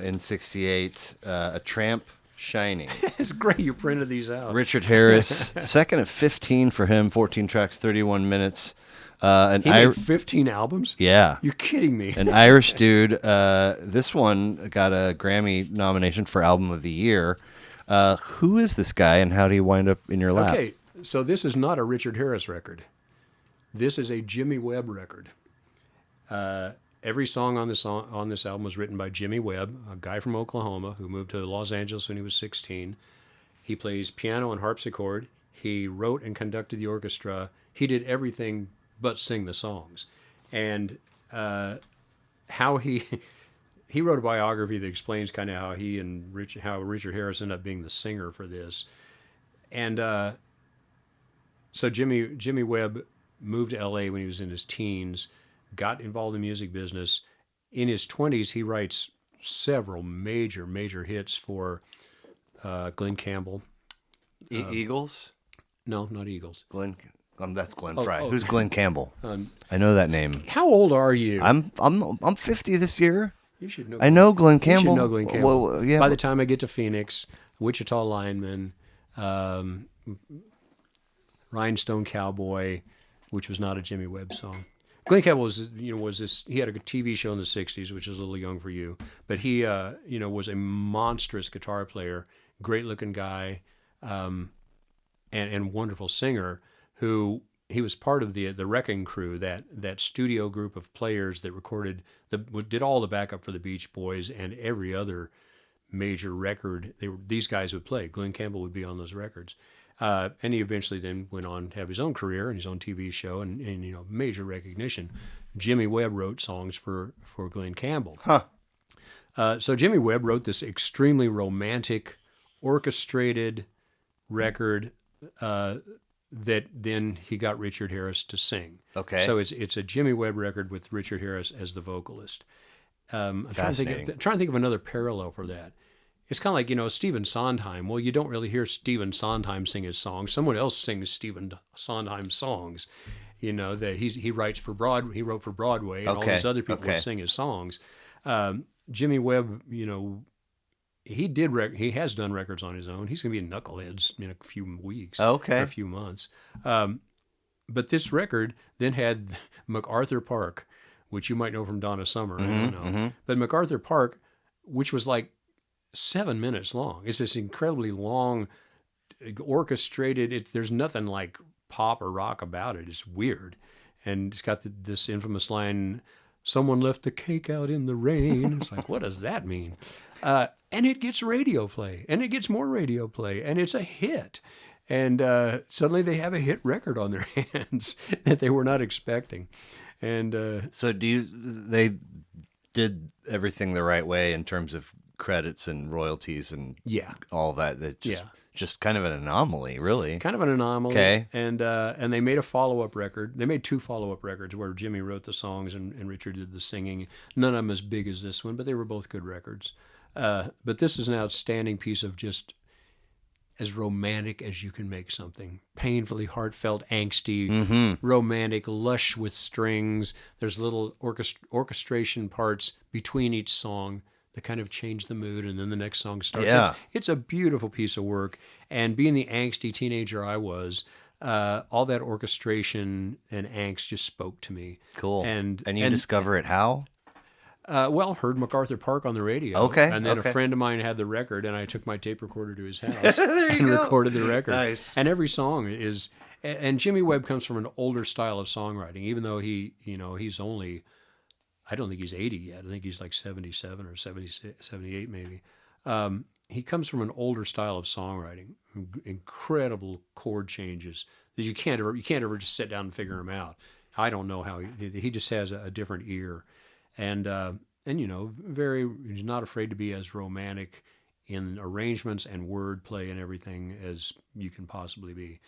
in '68, a Tramp, "Shining." It's great you printed these out. Richard Harris, second of 15 for him, 14 tracks, 31 minutes. He made 15 albums? Yeah. You're kidding me. An Irish dude. This one got a Grammy nomination for Album of the Year. Who is this guy, and how do you wind up in your lap? Okay, so this is not a Richard Harris record. This is a Jimmy Webb record. Every song on this album was written by Jimmy Webb, a guy from Oklahoma who moved to Los Angeles when he was 16. He plays piano and harpsichord. He wrote and conducted the orchestra. He did everything but sing the songs. And how he wrote a biography that explains kind of how Richard Harris ended up being the singer for this. And so Jimmy Webb moved to L.A. when he was in his teens, got involved in the music business. In his 20s, he writes several major hits for Glenn Campbell. Eagles? No, not Eagles. That's Glenn Frey. Who's Glenn Campbell? I know that name. How old are you? I'm 50 this year. You should know. I know Glenn Campbell. You should know Glenn Campbell. Well, yeah. By the time I get to Phoenix, Wichita Lineman, Rhinestone Cowboy, which was not a Jimmy Webb song. Glenn Campbell was this. He had a TV show in the '60s, which is a little young for you, but he was a monstrous guitar player, great looking guy, and wonderful singer. Who he was part of the Wrecking Crew, that studio group of players that did all the backup for the Beach Boys and every other major record these guys would play. Glenn Campbell would be on those records. And he eventually then went on to have his own career and his own TV show and major recognition. Jimmy Webb wrote songs for Glenn Campbell. Huh. So Jimmy Webb wrote this extremely romantic, orchestrated record that then he got Richard Harris to sing. Okay. So it's a Jimmy Webb record with Richard Harris as the vocalist. I'm trying to think of another parallel for that. It's kind of like, Stephen Sondheim. Well, you don't really hear Stephen Sondheim sing his songs. Someone else sings Stephen Sondheim's songs. That he writes for He wrote for Broadway, and all these other people would sing his songs. Jimmy Webb, he has done records on his own. He's going to be in Knuckleheads in a few weeks, or a few months. But this record then had MacArthur Park, which you might know from Donna Summer. I don't know. Mm-hmm. But MacArthur Park, which was like 7 minutes long. It's this incredibly long, orchestrated. There's nothing like pop or rock about it. It's weird. And it's got this infamous line, "Someone left the cake out in the rain." It's like, what does that mean? And it gets radio play, and it gets more radio play, and it's a hit. And suddenly they have a hit record on their hands that they were not expecting. And so they did everything the right way in terms of credits and royalties and all that. That just kind of an anomaly, really. Kind of an anomaly. Okay. And they made a follow-up record. They made 2 follow-up records where Jimmy wrote the songs and Richard did the singing. None of them as big as this one, but they were both good records. But this is an outstanding piece of just as romantic as you can make something. Painfully heartfelt, angsty, romantic, lush with strings. There's little orchestration parts between each song that kind of change the mood, and then the next song starts. Yeah. It's a beautiful piece of work. And being the angsty teenager I was, all that orchestration and angst just spoke to me. Cool. And you discover it how? Heard MacArthur Park on the radio. Okay. And then a friend of mine had the record, and I took my tape recorder to his house and recorded the record. Nice. And every song is, and Jimmy Webb comes from an older style of songwriting, even though he's only, I don't think he's 80 yet. I think he's like 77 or 76, 78 maybe. He comes from an older style of songwriting, incredible chord changes that you can't ever just sit down and figure them out. I don't know how he just has a different ear. And he's not afraid to be as romantic in arrangements and wordplay and everything as you can possibly be,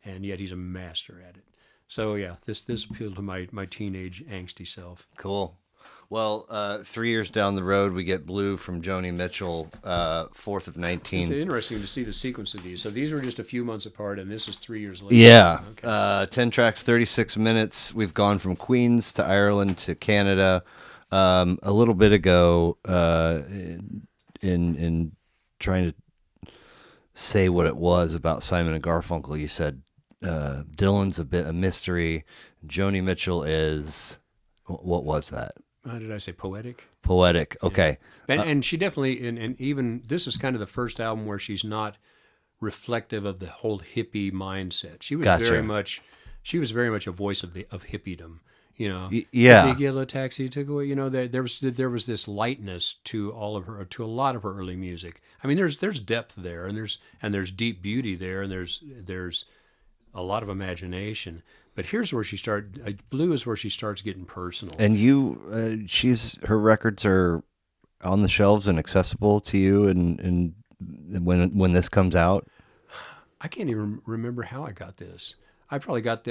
and yet he's a master at it. So yeah, this appealed to my teenage angsty self. Cool. Well, 3 years down the road, we get Blue from Joni Mitchell, 4th of 19. It's interesting to see the sequence of these. So these were just a few months apart, and this is 3 years later. Yeah. Okay. 10 tracks, 36 minutes. We've gone from Queens to Ireland to Canada. A little bit ago, in trying to say what it was about Simon and Garfunkel, you said Dylan's a bit a mystery. Joni Mitchell is, what was that? How did I say poetic? Poetic. Okay. Yeah. And she definitely, and even this is kind of the first album where she's not reflective of the whole hippie mindset. She was very much a voice of hippiedom. Yeah. The big yellow taxi took away. There was this lightness to a lot of her early music. I mean, there's depth there, and there's deep beauty there, and there's a lot of imagination. But here's where Blue is where she starts getting personal. And her records are on the shelves and accessible to you, and when this comes out. I can't even remember how I got this. I probably got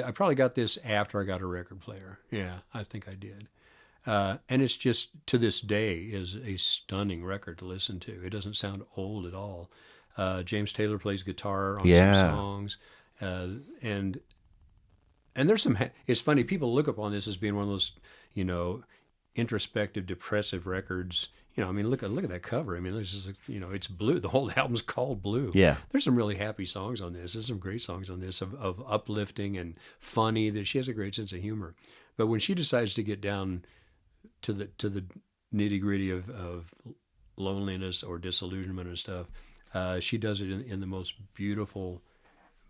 this after I got a record player. Yeah, I think I did. And it's just, to this day, is a stunning record to listen to. It doesn't sound old at all. James Taylor plays guitar on some songs. And there's some, it's funny, people look upon this as being one of those, introspective, depressive records. I mean, look at that cover. I mean, there's just, it's Blue. The whole album's called Blue. Yeah. There's some really happy songs on this. There's some great songs on this of uplifting and funny. That she has a great sense of humor. But when she decides to get down to the nitty gritty of loneliness or disillusionment and stuff, she does it in the most beautiful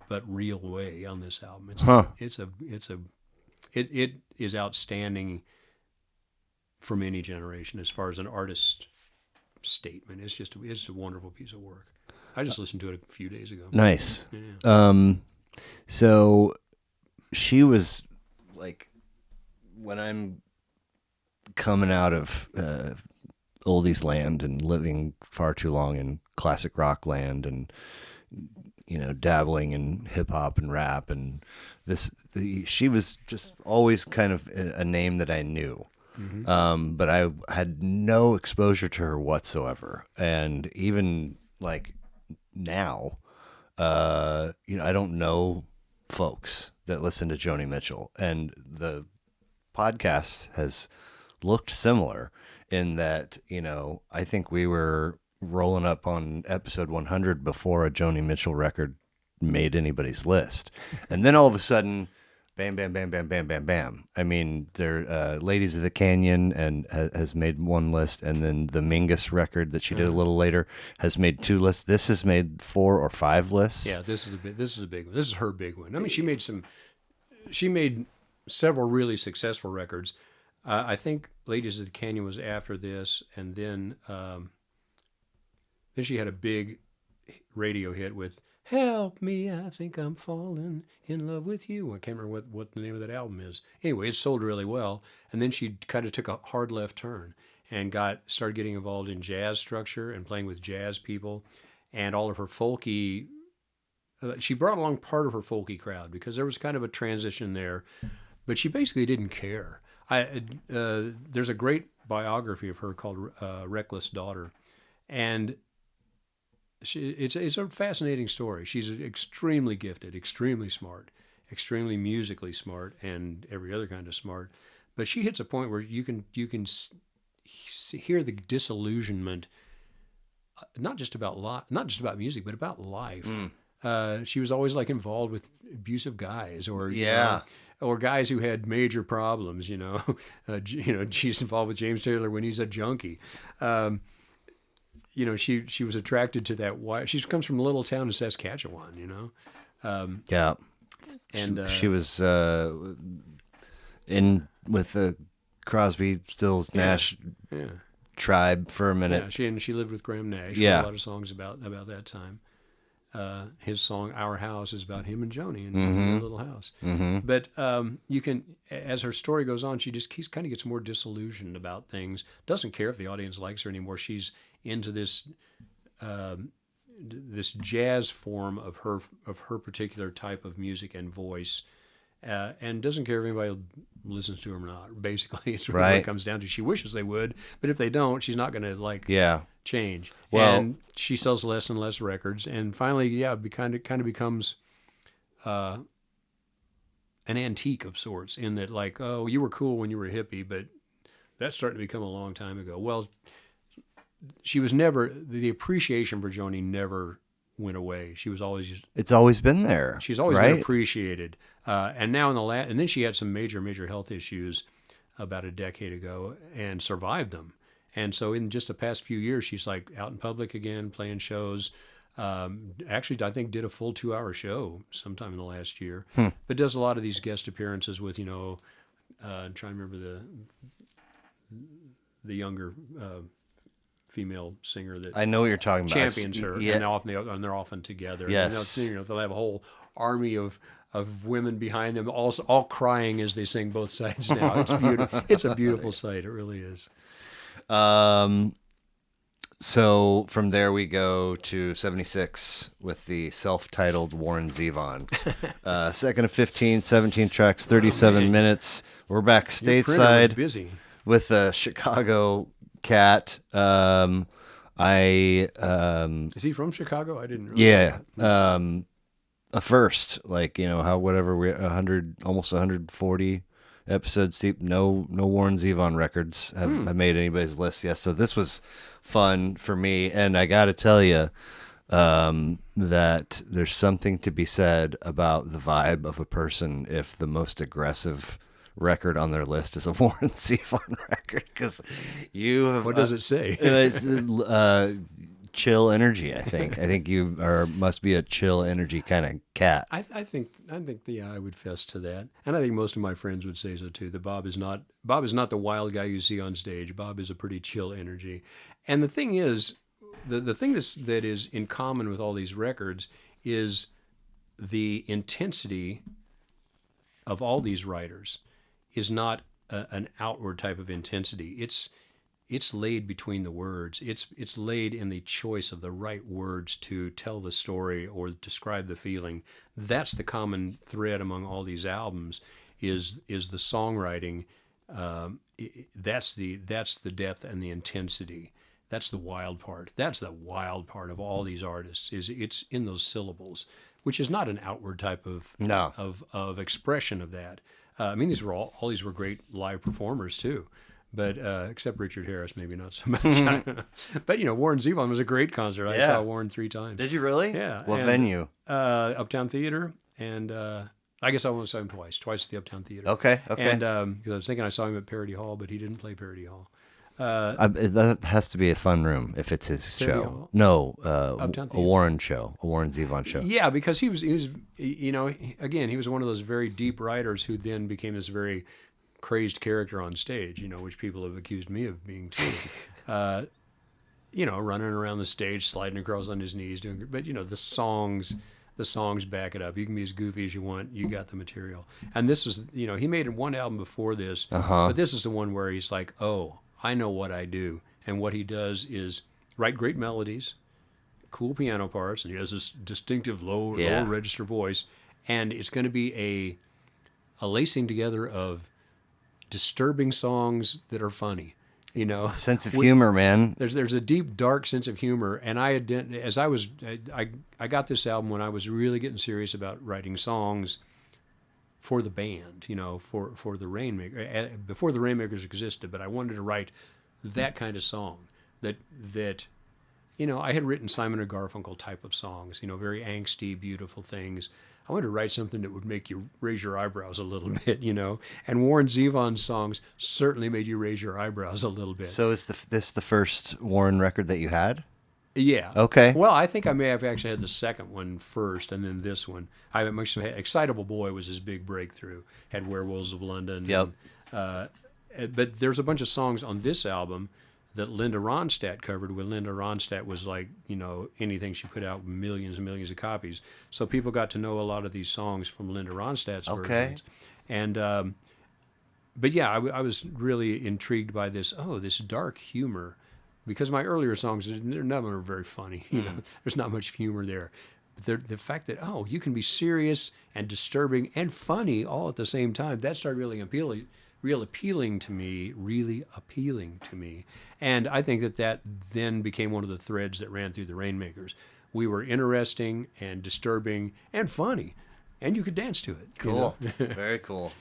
but real way on this album. It is outstanding from any generation as far as an artist statement. It's a wonderful piece of work. I just listened to it a few days ago. Nice. Yeah. So she was like, when I'm coming out of oldies land and living far too long in classic rock land and, you know, dabbling in hip hop and rap and she was just always kind of a name that I knew. But I had no exposure to her whatsoever. And even like now, you know, I don't know folks that listen to Joni Mitchell, and the podcast has looked similar in that, you know, I think we were rolling up on episode 100 before a Joni Mitchell record made anybody's list. And then all of a sudden, bam, bam, bam, bam, bam, bam, bam. I mean, they're Ladies of the Canyon and has made one list, and then the Mingus record that she did a little later has made 2 lists. This has made 4 or 5 lists. Yeah, this is a big one. This is her big one. I mean, she made several really successful records. I think Ladies of the Canyon was after this, and then she had a big radio hit with "Help Me, I Think I'm Falling in Love with You." I can't remember what the name of that album is. Anyway, it sold really well, and then she kind of took a hard left turn and started getting involved in jazz structure and playing with jazz people, and all of her folky. She brought along part of her folky crowd because there was kind of a transition there, but she basically didn't care. There's a great biography of her called "Reckless Daughter," and it's a fascinating story. She's extremely gifted, extremely smart, extremely musically smart, and every other kind of smart. But she hits a point where you can hear the disillusionment, not just about music, but about life. She was always like involved with abusive guys, or or guys who had major problems. You know, she's involved with James Taylor when he's a junkie. You know, she was attracted to that. She comes from a little town in Saskatchewan. You know. Yeah. And she was in with the Crosby, Stills, Nash tribe for a minute. Yeah, she lived with Graham Nash. Yeah. A lot of songs about that time. His song "Our House" is about him and Joni in their little house. But you can, as her story goes on, she kind of gets more disillusioned about things. Doesn't care if the audience likes her anymore. She's into this this jazz form of her particular type of music and voice, and doesn't care if anybody listens to her or not. Basically, it's really what it comes down to. She wishes they would, but if they don't, she's not going to change. Well, and she sells less and less records, and finally, kind of becomes an antique of sorts. In that, like, oh, you were cool when you were a hippie, but that's starting to become a long time ago. Well, she was never, the appreciation for Joni never went away. She was always, it's always been there. She's always been appreciated. And now and then she had some major health issues about a decade ago and survived them. And so in just the past few years, she's like out in public again, playing shows. Actually, I think did a full 2-hour show sometime in the last year, but does a lot of these guest appearances with, I'm trying to remember the younger female singer that I know what you're talking about. Champions her, and they're often together. Yes, and they'll have a whole army of women behind them, all crying as they sing both sides. Now it's beautiful. It's a beautiful sight. It really is. So from there we go to 76 with the self-titled Warren Zevon. Second of 15, 17 tracks, 37 minutes. We're back stateside. Busy with a Chicago cat. Is he from Chicago? I didn't. Yeah. A first, like, we're 100, almost 140 episodes deep. No Warren Zevon records have made anybody's list yet. So this was fun for me, and I got to tell you that there's something to be said about the vibe of a person if the most aggressive record on their list is a Warren Zevon record, because you have. What does it say? It's chill energy. I think you must be a chill energy kind of cat. I think I would fess to that, and I think most of my friends would say so too. That Bob is not the wild guy you see on stage. Bob is a pretty chill energy, and the thing is, the thing that is in common with all these records is the intensity of all these writers is not an outward type of intensity. It's laid between the words. It's laid in the choice of the right words to tell the story or describe the feeling. That's the common thread among all these albums. Is the songwriting? That's the depth and the intensity. That's the wild part. That's the wild part of all these artists. Is it's in those syllables, which is not an outward type of No. of expression of that. I mean, these were all these were great live performers too, but except Richard Harris, maybe not so much. But Warren Zevon was a great concert. I saw Warren 3 times. Did you really? Yeah. What and, venue? Uptown Theater, and I guess I only saw him twice at the Uptown Theater. Okay. And because I was thinking I saw him at Parody Hall, but he didn't play Parody Hall. That has to be a fun room if it's his Parody show. Hall? No, Uptown a Theater. Warren show, a Warren Zevon show. Yeah, because he was again, he was one of those very deep writers who then became this very crazed character on stage, which people have accused me of being too. Running around the stage, sliding across on his knees, but the songs back it up. You can be as goofy as you want. You got the material. And this is, he made one album before this, but this is the one where he's like, oh, I know what I do. And what he does is write great melodies, cool piano parts, and he has this distinctive low register voice. And it's going to be a lacing together of disturbing songs that are funny. Sense of humor, man. There's a deep, dark sense of humor, and I got this album when I was really getting serious about writing songs for the band, for the Rainmakers, before the Rainmakers existed. But I wanted to write that kind of song that I had written Simon and Garfunkel type of songs, very angsty, beautiful things. I wanted to write something that would make you raise your eyebrows a little bit, And Warren Zevon's songs certainly made you raise your eyebrows a little bit. So is this the first Warren record that you had? Yeah. Okay. Well, I think I may have actually had the second one first, and then this one. I actually had Excitable Boy was his big breakthrough. Had Werewolves of London. Yep. But there's a bunch of songs on this album that Linda Ronstadt covered when Linda Ronstadt was like, anything she put out millions and millions of copies. So people got to know a lot of these songs from Linda Ronstadt's versions. And, but yeah, I was really intrigued by this dark humor, because my earlier songs, none of them are very funny. There's not much humor there. But the fact that, you can be serious and disturbing and funny all at the same time, that started really appealing to me. And I think that then became one of the threads that ran through the Rainmakers. We were interesting and disturbing and funny, and you could dance to it. Cool. Very cool.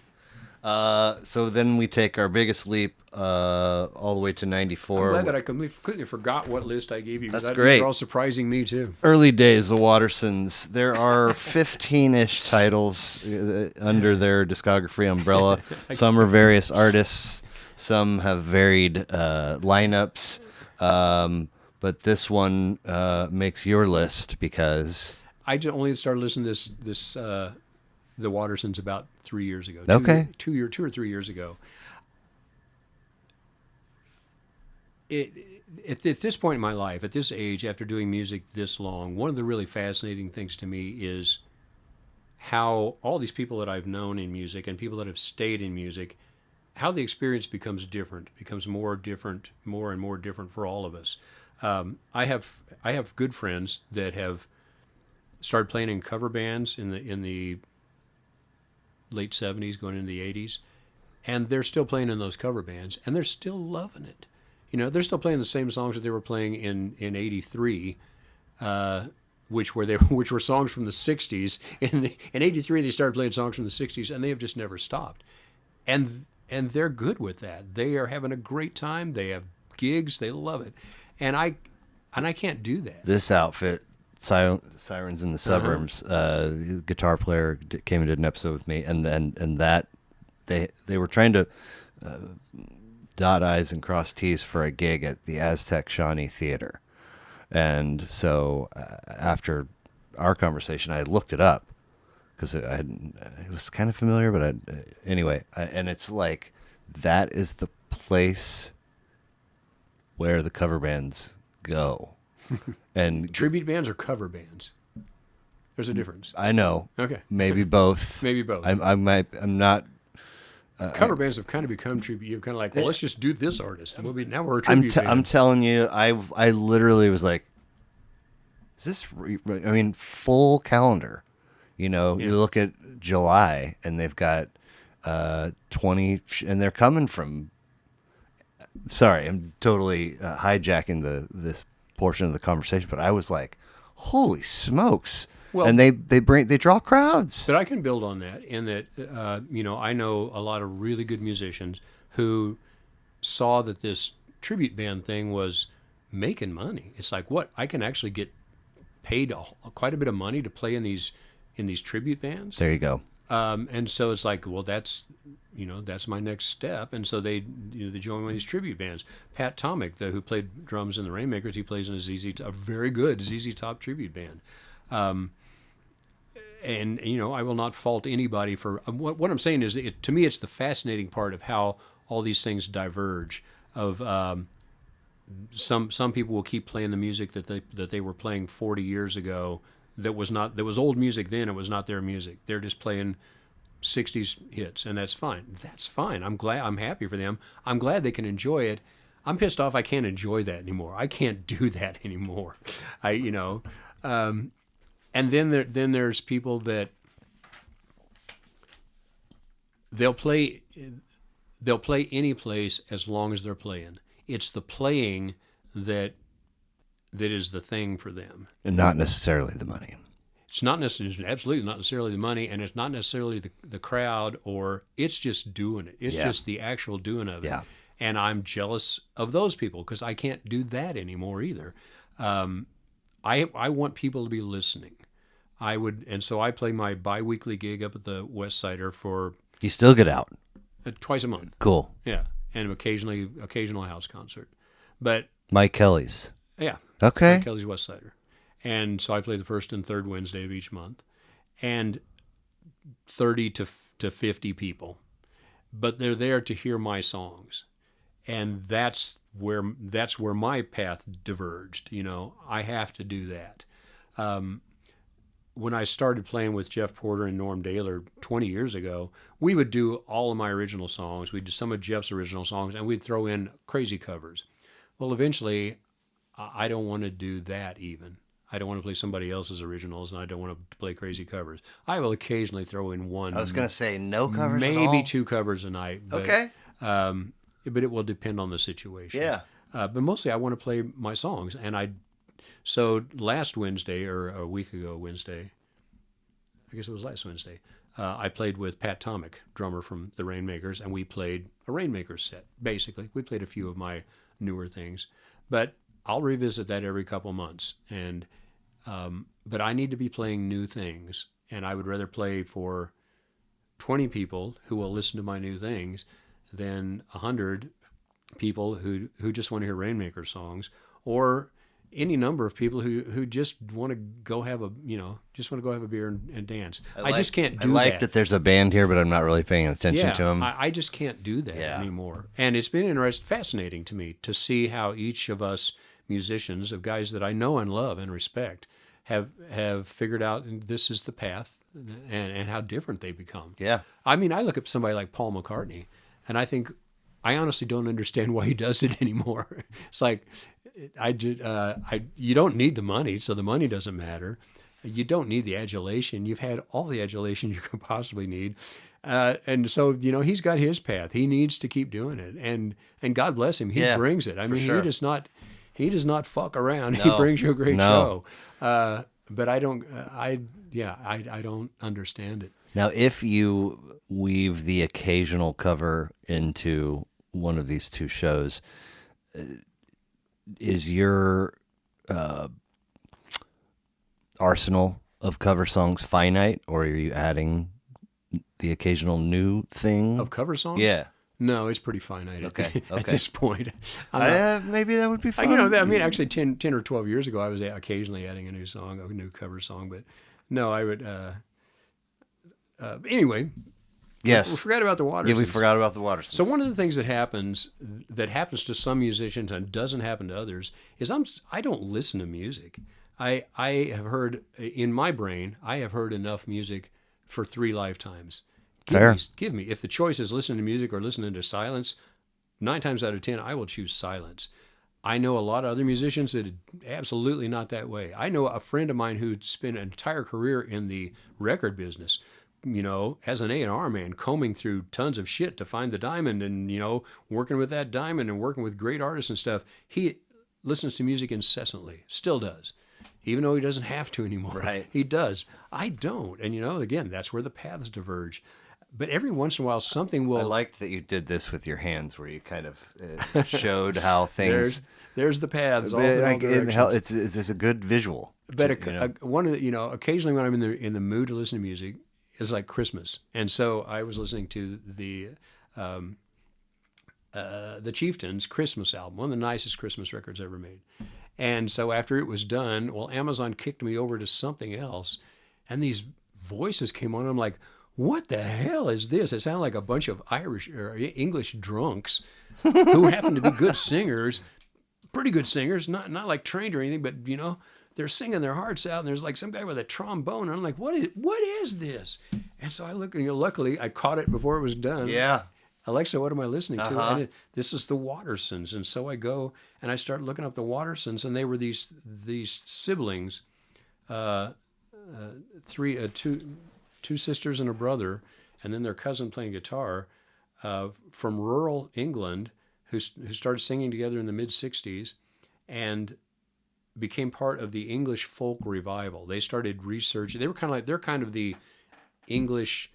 So then we take our biggest leap all the way to 94. I'm glad that I completely forgot what list I gave you. That's great. They're all surprising me, too. Early days, the Watersons. There are 15-ish titles under their discography umbrella. Some are various artists. Some have varied lineups. But this one makes your list because... I only started listening to the Watersons about 3 years ago. Okay. 2 or 3 years ago. At this point in my life, at this age, after doing music this long, one of the really fascinating things to me is how all these people that I've known in music and people that have stayed in music, how the experience becomes more and more different for all of us. I have good friends that have started playing in cover bands in the late 70s, going into the 80s, and they're still playing in those cover bands, and they're still loving it. They're still playing the same songs that they were playing in 83, which were songs from the 60s. In 83, they started playing songs from the 60s, and they have just never stopped. And they're good with that. They are having a great time. They have gigs. They love it. And I can't do that. This outfit, Sirens in the Suburbs, guitar player came and did an episode with me, and that they were trying to dot I's and cross T's for a gig at the Aztec Shawnee Theater. And so after our conversation, I looked it up because it was kind of familiar, but and it's like, that is the place where the cover bands go. And Tribute bands or cover bands? There's a difference. I know. Okay. Maybe both. Maybe both. I'm not. Cover bands have kind of become tribute. You're kind of like, well, let's just do this artist. Now we're a tribute band. I'm telling you, I literally was like, is this? I mean, full calendar. You know, you look at July, and they've got 20, and they're coming from. Sorry, I'm totally hijacking this portion of the conversation, but I was like, holy smokes! Well, and they draw crowds. But I can build on that in that I know a lot of really good musicians who saw that this tribute band thing was making money. It's like, what, I can actually get paid quite a bit of money to play in these tribute bands. There you go. And so it's like, well, that's my next step. And so they join one of these tribute bands. Pat Tomic, who played drums in the Rainmakers, he plays in a very good ZZ Top tribute band. And I will not fault anybody for what I'm saying is, to me, it's the fascinating part of how all these things diverge. Of some people will keep playing the music that they were playing 40 years ago. That was old music then. It was not their music. They're just playing 60s hits, and that's fine. That's fine. I'm happy for them. I'm glad they can enjoy it. I'm pissed off I can't enjoy that anymore. I can't do that anymore. And then there's people that they'll play any place as long as they're playing. It's the playing that is the thing for them, and not necessarily the money. It's not necessarily, absolutely not necessarily the money, and it's not necessarily the crowd, or it's just doing it. It's just the actual doing of it. Yeah. And I'm jealous of those people because I can't do that anymore either. I want people to be listening. And so I play my bi-weekly gig up at the West Sider for. You still get out? Twice a month. Cool. Yeah, and occasional house concert, but Mike Kelly's. Yeah. Okay. Mike Kelly's West Sider. And so I play the first and third Wednesday of each month, and 30 to 50 people, but they're there to hear my songs, and that's where my path diverged. I have to do that. When I started playing with Jeff Porter and Norm Daler 20 years ago, we would do all of my original songs. We'd do some of Jeff's original songs, and we'd throw in crazy covers. Well, eventually, I don't want to do that even. I don't want to play somebody else's originals, and I don't want to play crazy covers. I will occasionally throw in one. I was going to say no covers maybe at all? 2 covers a night. But, okay. But it will depend on the situation. Yeah. But mostly I want to play my songs. So last Wednesday, or a week ago Wednesday, I guess it was last Wednesday, I played with Pat Tomic, drummer from the Rainmakers, and we played a Rainmakers set, basically. We played a few of my newer things. But I'll revisit that every couple months, but I need to be playing new things, and I would rather play for 20 people who will listen to my new things than 100 people who just want to hear Rainmaker songs, or any number of people who just want to go have a beer and dance. I just can't do that. I like that there's a band here, but I'm not really paying attention to them. I just can't do that anymore. And it's been fascinating to me to see how each of us musicians, of guys that I know and love and respect, have figured out this is the path, and how different they become. Yeah. I mean, I look at somebody like Paul McCartney, and I think, I honestly don't understand why he does it anymore. It's like, you don't need the money, so the money doesn't matter. You don't need the adulation. You've had all the adulation you could possibly need. And so, he's got his path. He needs to keep doing it. And God bless him. He brings it. I mean, sure. He does not fuck around. No. He brings you a great show. But I don't understand it. Now, if you weave the occasional cover into one of these 2 shows, is your arsenal of cover songs finite, or are you adding the occasional new thing? Of cover songs? Yeah. No, it's pretty finite okay. at this point. Maybe that would be fun. Actually 10 or 12 years ago, I was occasionally adding a new cover song, but no, I would, anyway, Yes. We forgot about the Watersons. Yeah, we forgot about the Watersons. So one of the things that happens to some musicians and doesn't happen to others is I don't listen to music. I have heard in my brain, I have heard enough music for 3 lifetimes. Give me. If the choice is listening to music or listening to silence, 9 times out of 10, I will choose silence. I know a lot of other musicians that are absolutely not that way. I know a friend of mine who spent an entire career in the record business, as an A&R man, combing through tons of shit to find the diamond and, working with that diamond and working with great artists and stuff. He listens to music incessantly, still does, even though he doesn't have to anymore. Right. He does. I don't. And, again, that's where the paths diverge. But every once in a while, something will... I liked that you did this with your hands, where you kind of showed how things... There's the paths. All directions. It's a good visual. But occasionally when I'm in the mood to listen to music, it's like Christmas, and so I was listening to the Chieftains' Christmas album, one of the nicest Christmas records ever made. And so after it was done, Amazon kicked me over to something else, and these voices came on. I'm like, what the hell is this? It sounded like a bunch of Irish or English drunks who happen to be good singers, pretty good singers, not like trained or anything, but they're singing their hearts out, and there's like some guy with a trombone, and I'm like, what is this? And so I look, and luckily I caught it before it was done. Yeah. Alexa, what am I listening to? And this is the Watersons. And so I go and I start looking up the Watersons, and they were these siblings, two sisters and a brother, and then their cousin playing guitar, from rural England, who started singing together in the mid-'60s, and became part of the English folk revival. They started researching. They're kind of the English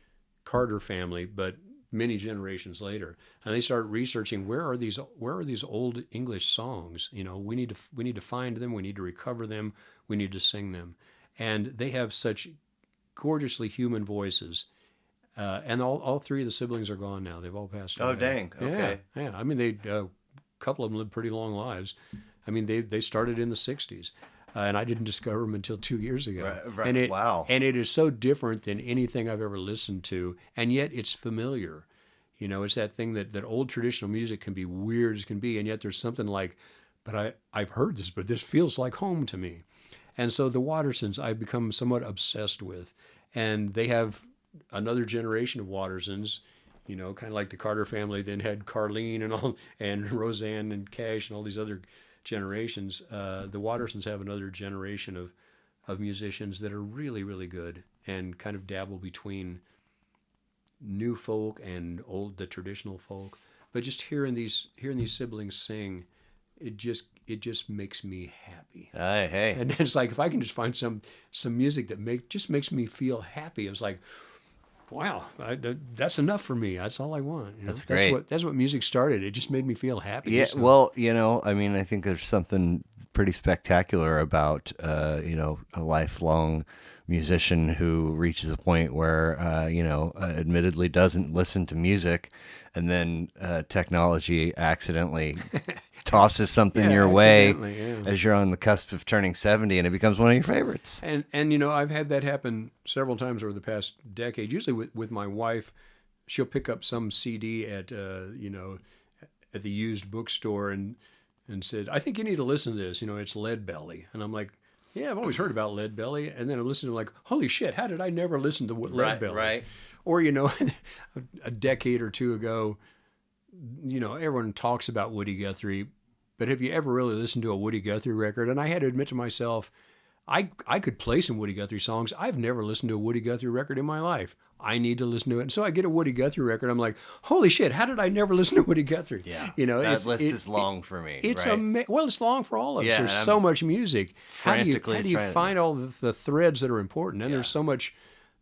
Carter family, but many generations later. And they started researching where are these old English songs? We need to find them. We need to recover them. We need to sing them. And they have such gorgeously human voices. And all 3 of the siblings are gone now. They've all passed away. Oh, dang. Okay. Yeah. I mean, a couple of them lived pretty long lives. I mean, they started in the 60s, and I didn't discover them until 2 years ago. Right. Wow. And it is so different than anything I've ever listened to, and yet it's familiar. It's that thing that old traditional music can be weird as can be, and yet there's something like, but I've heard this, but this feels like home to me. And so the Watersons I've become somewhat obsessed with, and they have another generation of Watersons, kind of like the Carter family then had Carlene and Roseanne and Cash and all these other generations. The Watersons have another generation of musicians that are really, really good and kind of dabble between new folk and the traditional folk. But just hearing these siblings sing, it just makes me happy. Hey. And it's like, if I can just find some music that just makes me feel happy, it's like, wow, that's enough for me. That's all I want. That's great. That's what music started. It just made me feel happy. Yeah. So. Well, I mean, I think there's something pretty spectacular about, a lifelong musician who reaches a point where, admittedly doesn't listen to music, and then technology accidentally tosses something your way as you're on the cusp of turning 70, and it becomes one of your favorites. And I've had that happen several times over the past decade. Usually with my wife, she'll pick up some CD at the used bookstore and said, I think you need to listen to this. It's Lead Belly. And I'm like, yeah, I've always heard about Lead Belly. And then I'm listening to like, holy shit, how did I never listen to Lead Belly? Right. Or, a decade or two ago, everyone talks about Woody Guthrie, but have you ever really listened to a Woody Guthrie record? And I had to admit to myself, I could play some Woody Guthrie songs. I've never listened to a Woody Guthrie record in my life. I need to listen to it. And so I get a Woody Guthrie record. I'm like, holy shit, how did I never listen to Woody Guthrie? Yeah. That list is long for me. It's right? Well, it's long for all of us. There's so much music. How do you find all the threads that are important? And there's so much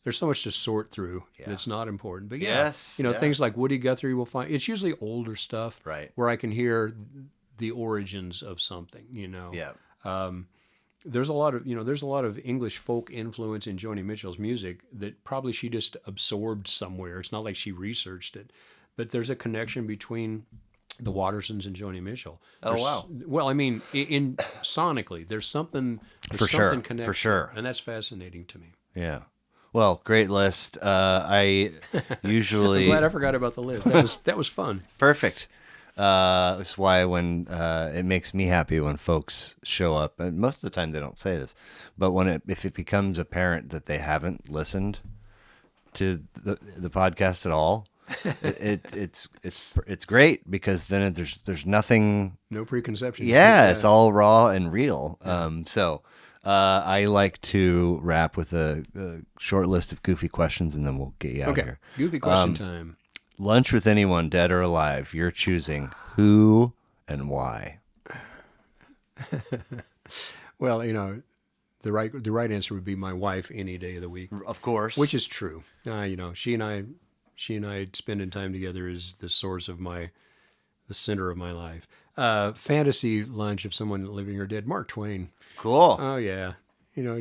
to sort through that's not important. But things like Woody Guthrie will find. It's usually older stuff, right, where I can hear the origins of something. Yeah. There's a lot of English folk influence in Joni Mitchell's music that probably she just absorbed somewhere. It's not like she researched it, but there's a connection between the Watersons and Joni Mitchell. Wow. Well, I mean, in sonically, there's something connection, for sure, and that's fascinating to me. Yeah. Well, great list. I I'm usually glad I forgot about the list. That was fun. perfect. That's why when it makes me happy when folks show up, and most of the time they don't say this, but if it becomes apparent that they haven't listened to the podcast at all, it's great because then there's nothing. No preconceptions. Yeah, it's all raw and real. I like to wrap with a short list of goofy questions, and then we'll get you out of Okay. here. Goofy question time. Lunch with anyone, dead or alive. You're choosing who and why. Well, the right answer would be my wife any day of the week, Of course. which is true. She and I spending time together is the source of the center of my life. Fantasy lunch of someone living or dead. Mark Twain. cool. Oh yeah,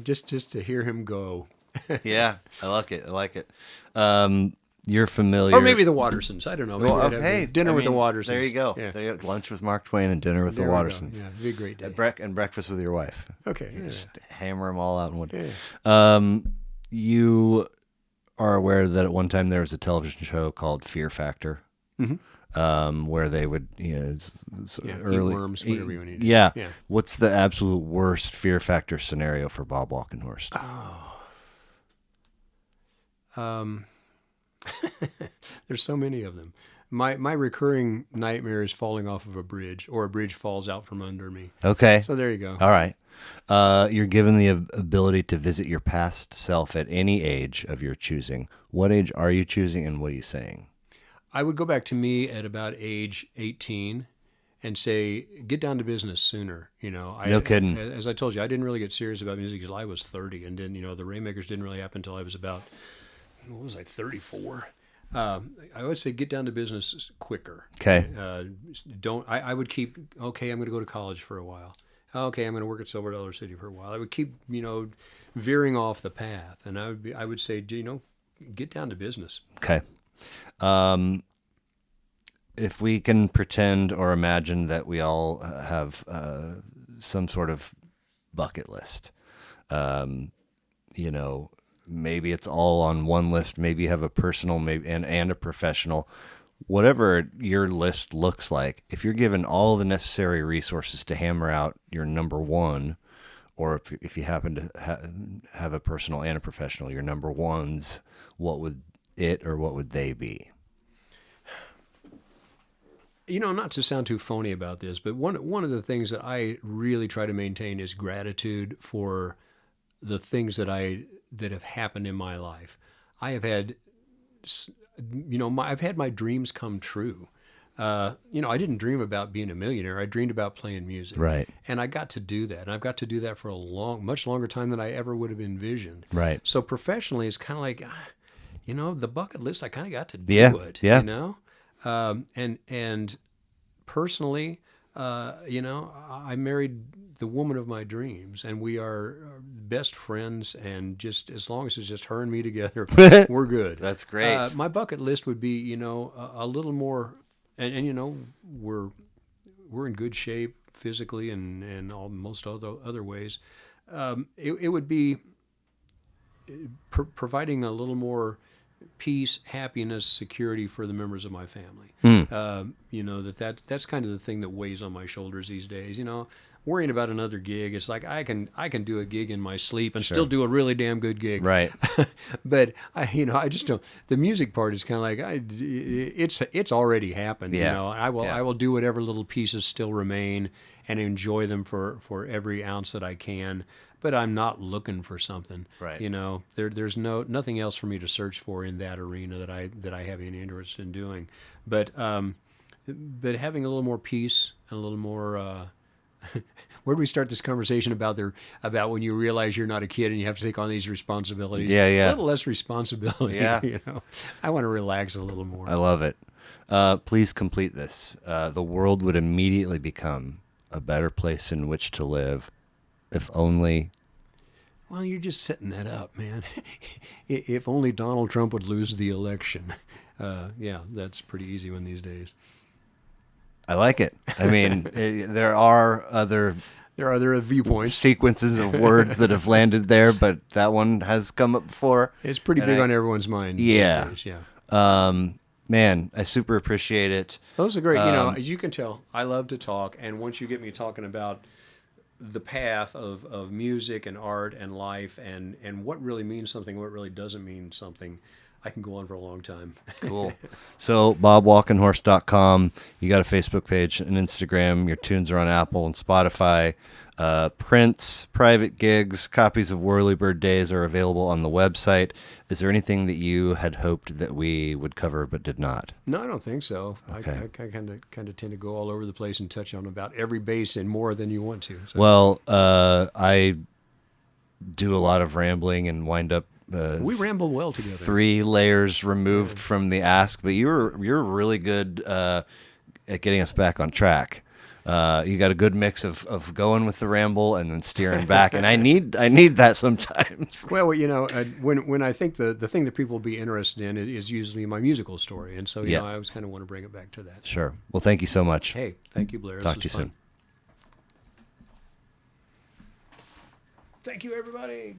just to hear him go. Yeah, I like it. I like it. You're familiar. Or maybe the Watersons. I don't know. Maybe Well, I'd have hey, dinner with the Watersons. There you go. Yeah. There you go. Lunch with Mark Twain and dinner with There the we go. Watersons. Yeah, it'd be a great day. And breakfast with your wife. Okay. Yeah. Just hammer them all out in one. Yeah. You are aware that at one time there was a television show called Fear Factor, where they would, Yeah, early eat worms, whatever you want to do. Yeah. Yeah. What's the absolute worst Fear Factor scenario for Bob Walkenhorst? There's so many of them. My recurring nightmare is falling off of a bridge, or a bridge falls out from under me. Okay. So there you go. All right. You're given the ability to visit your past self at any age of your choosing. What age are you choosing, and what are you saying? I would go back to me at about age 18 and say, get down to business sooner. No kidding. As I told you, I didn't really get serious about music until I was 30. And then, the Rainmakers didn't really happen until I was about, 34. I would say get down to business quicker. Okay. I would keep, okay, I'm going to go to college for a while. Okay, I'm going to work at Silver Dollar City for a while. I would keep, veering off the path. And I would say, get down to business. Okay. If we can pretend or imagine that we all have some sort of bucket list, maybe it's all on one list. Maybe you have a personal, maybe and a professional. Whatever your list looks like, if you're given all the necessary resources to hammer out your number one, or if you happen to have a personal and a professional, your number ones, what would it or what would they be? Not to sound too phony about this, but one of the things that I really try to maintain is gratitude for the things that have happened in my life. I have had, I've had my dreams come true. I didn't dream about being a millionaire. I dreamed about playing music. Right. And I got to do that. And I've got to do that for a much longer time than I ever would have envisioned. Right. So professionally, it's kind of like, the bucket list, I kind of got to do it. Yeah. And personally, I married the woman of my dreams, and we are best friends. And just as long as it's just her and me together, we're good. That's great. My bucket list would be, a little more, and we're in good shape physically and most other ways. It would be providing a little more peace, happiness, security for the members of my family. That's kind of the thing that weighs on my shoulders these days. Worrying about another gig, it's like I can do a gig in my sleep and still do a really damn good gig. Right. But I just don't. The music part is kind of like it's already happened. Yeah. I will do whatever little pieces still remain and enjoy them for every ounce that I can. But I'm not looking for something. Right. There's nothing else for me to search for in that arena that I have any interest in doing. But having a little more peace and a little more. Where do we start this conversation about when you realize you're not a kid and you have to take on these responsibilities? Yeah. A little less responsibility. Yeah. I want to relax a little more. I love it. Please complete this. The world would immediately become a better place in which to live, if only. Well, you're just setting that up, man. If only Donald Trump would lose the election. Yeah, that's pretty easy one these days. I like it. I mean, there are other There are other viewpoints. sequences of words that have landed there, but that one has come up before. It's pretty big on everyone's mind. Yeah. These days, yeah. Man, I super appreciate it. Those are great. As you can tell, I love to talk. And once you get me talking about the path of music and art and life and what really means something, what really doesn't mean something, I can go on for a long time. Cool. So, bobwalkenhorst.com. You got a Facebook page, an Instagram. Your tunes are on Apple and Spotify. Prints, private gigs, copies of Whirlybird Days are available on the website. Is there anything that you had hoped that we would cover but did not? No, I don't think so. Okay. I kind of tend to go all over the place and touch on about every base and more than you want to. So. Well, I do a lot of rambling and wind up We ramble well together. 3 layers removed from the ask, but you're really good at getting us back on track. You got a good mix of going with the ramble and then steering back, and I need that sometimes. Well, when I think the thing that people will be interested in is usually my musical story, and so I always kind of want to bring it back to that. Sure. Well, thank you so much. Hey, thank you, Blair. Talk This to you was fun. soon. Thank you, everybody.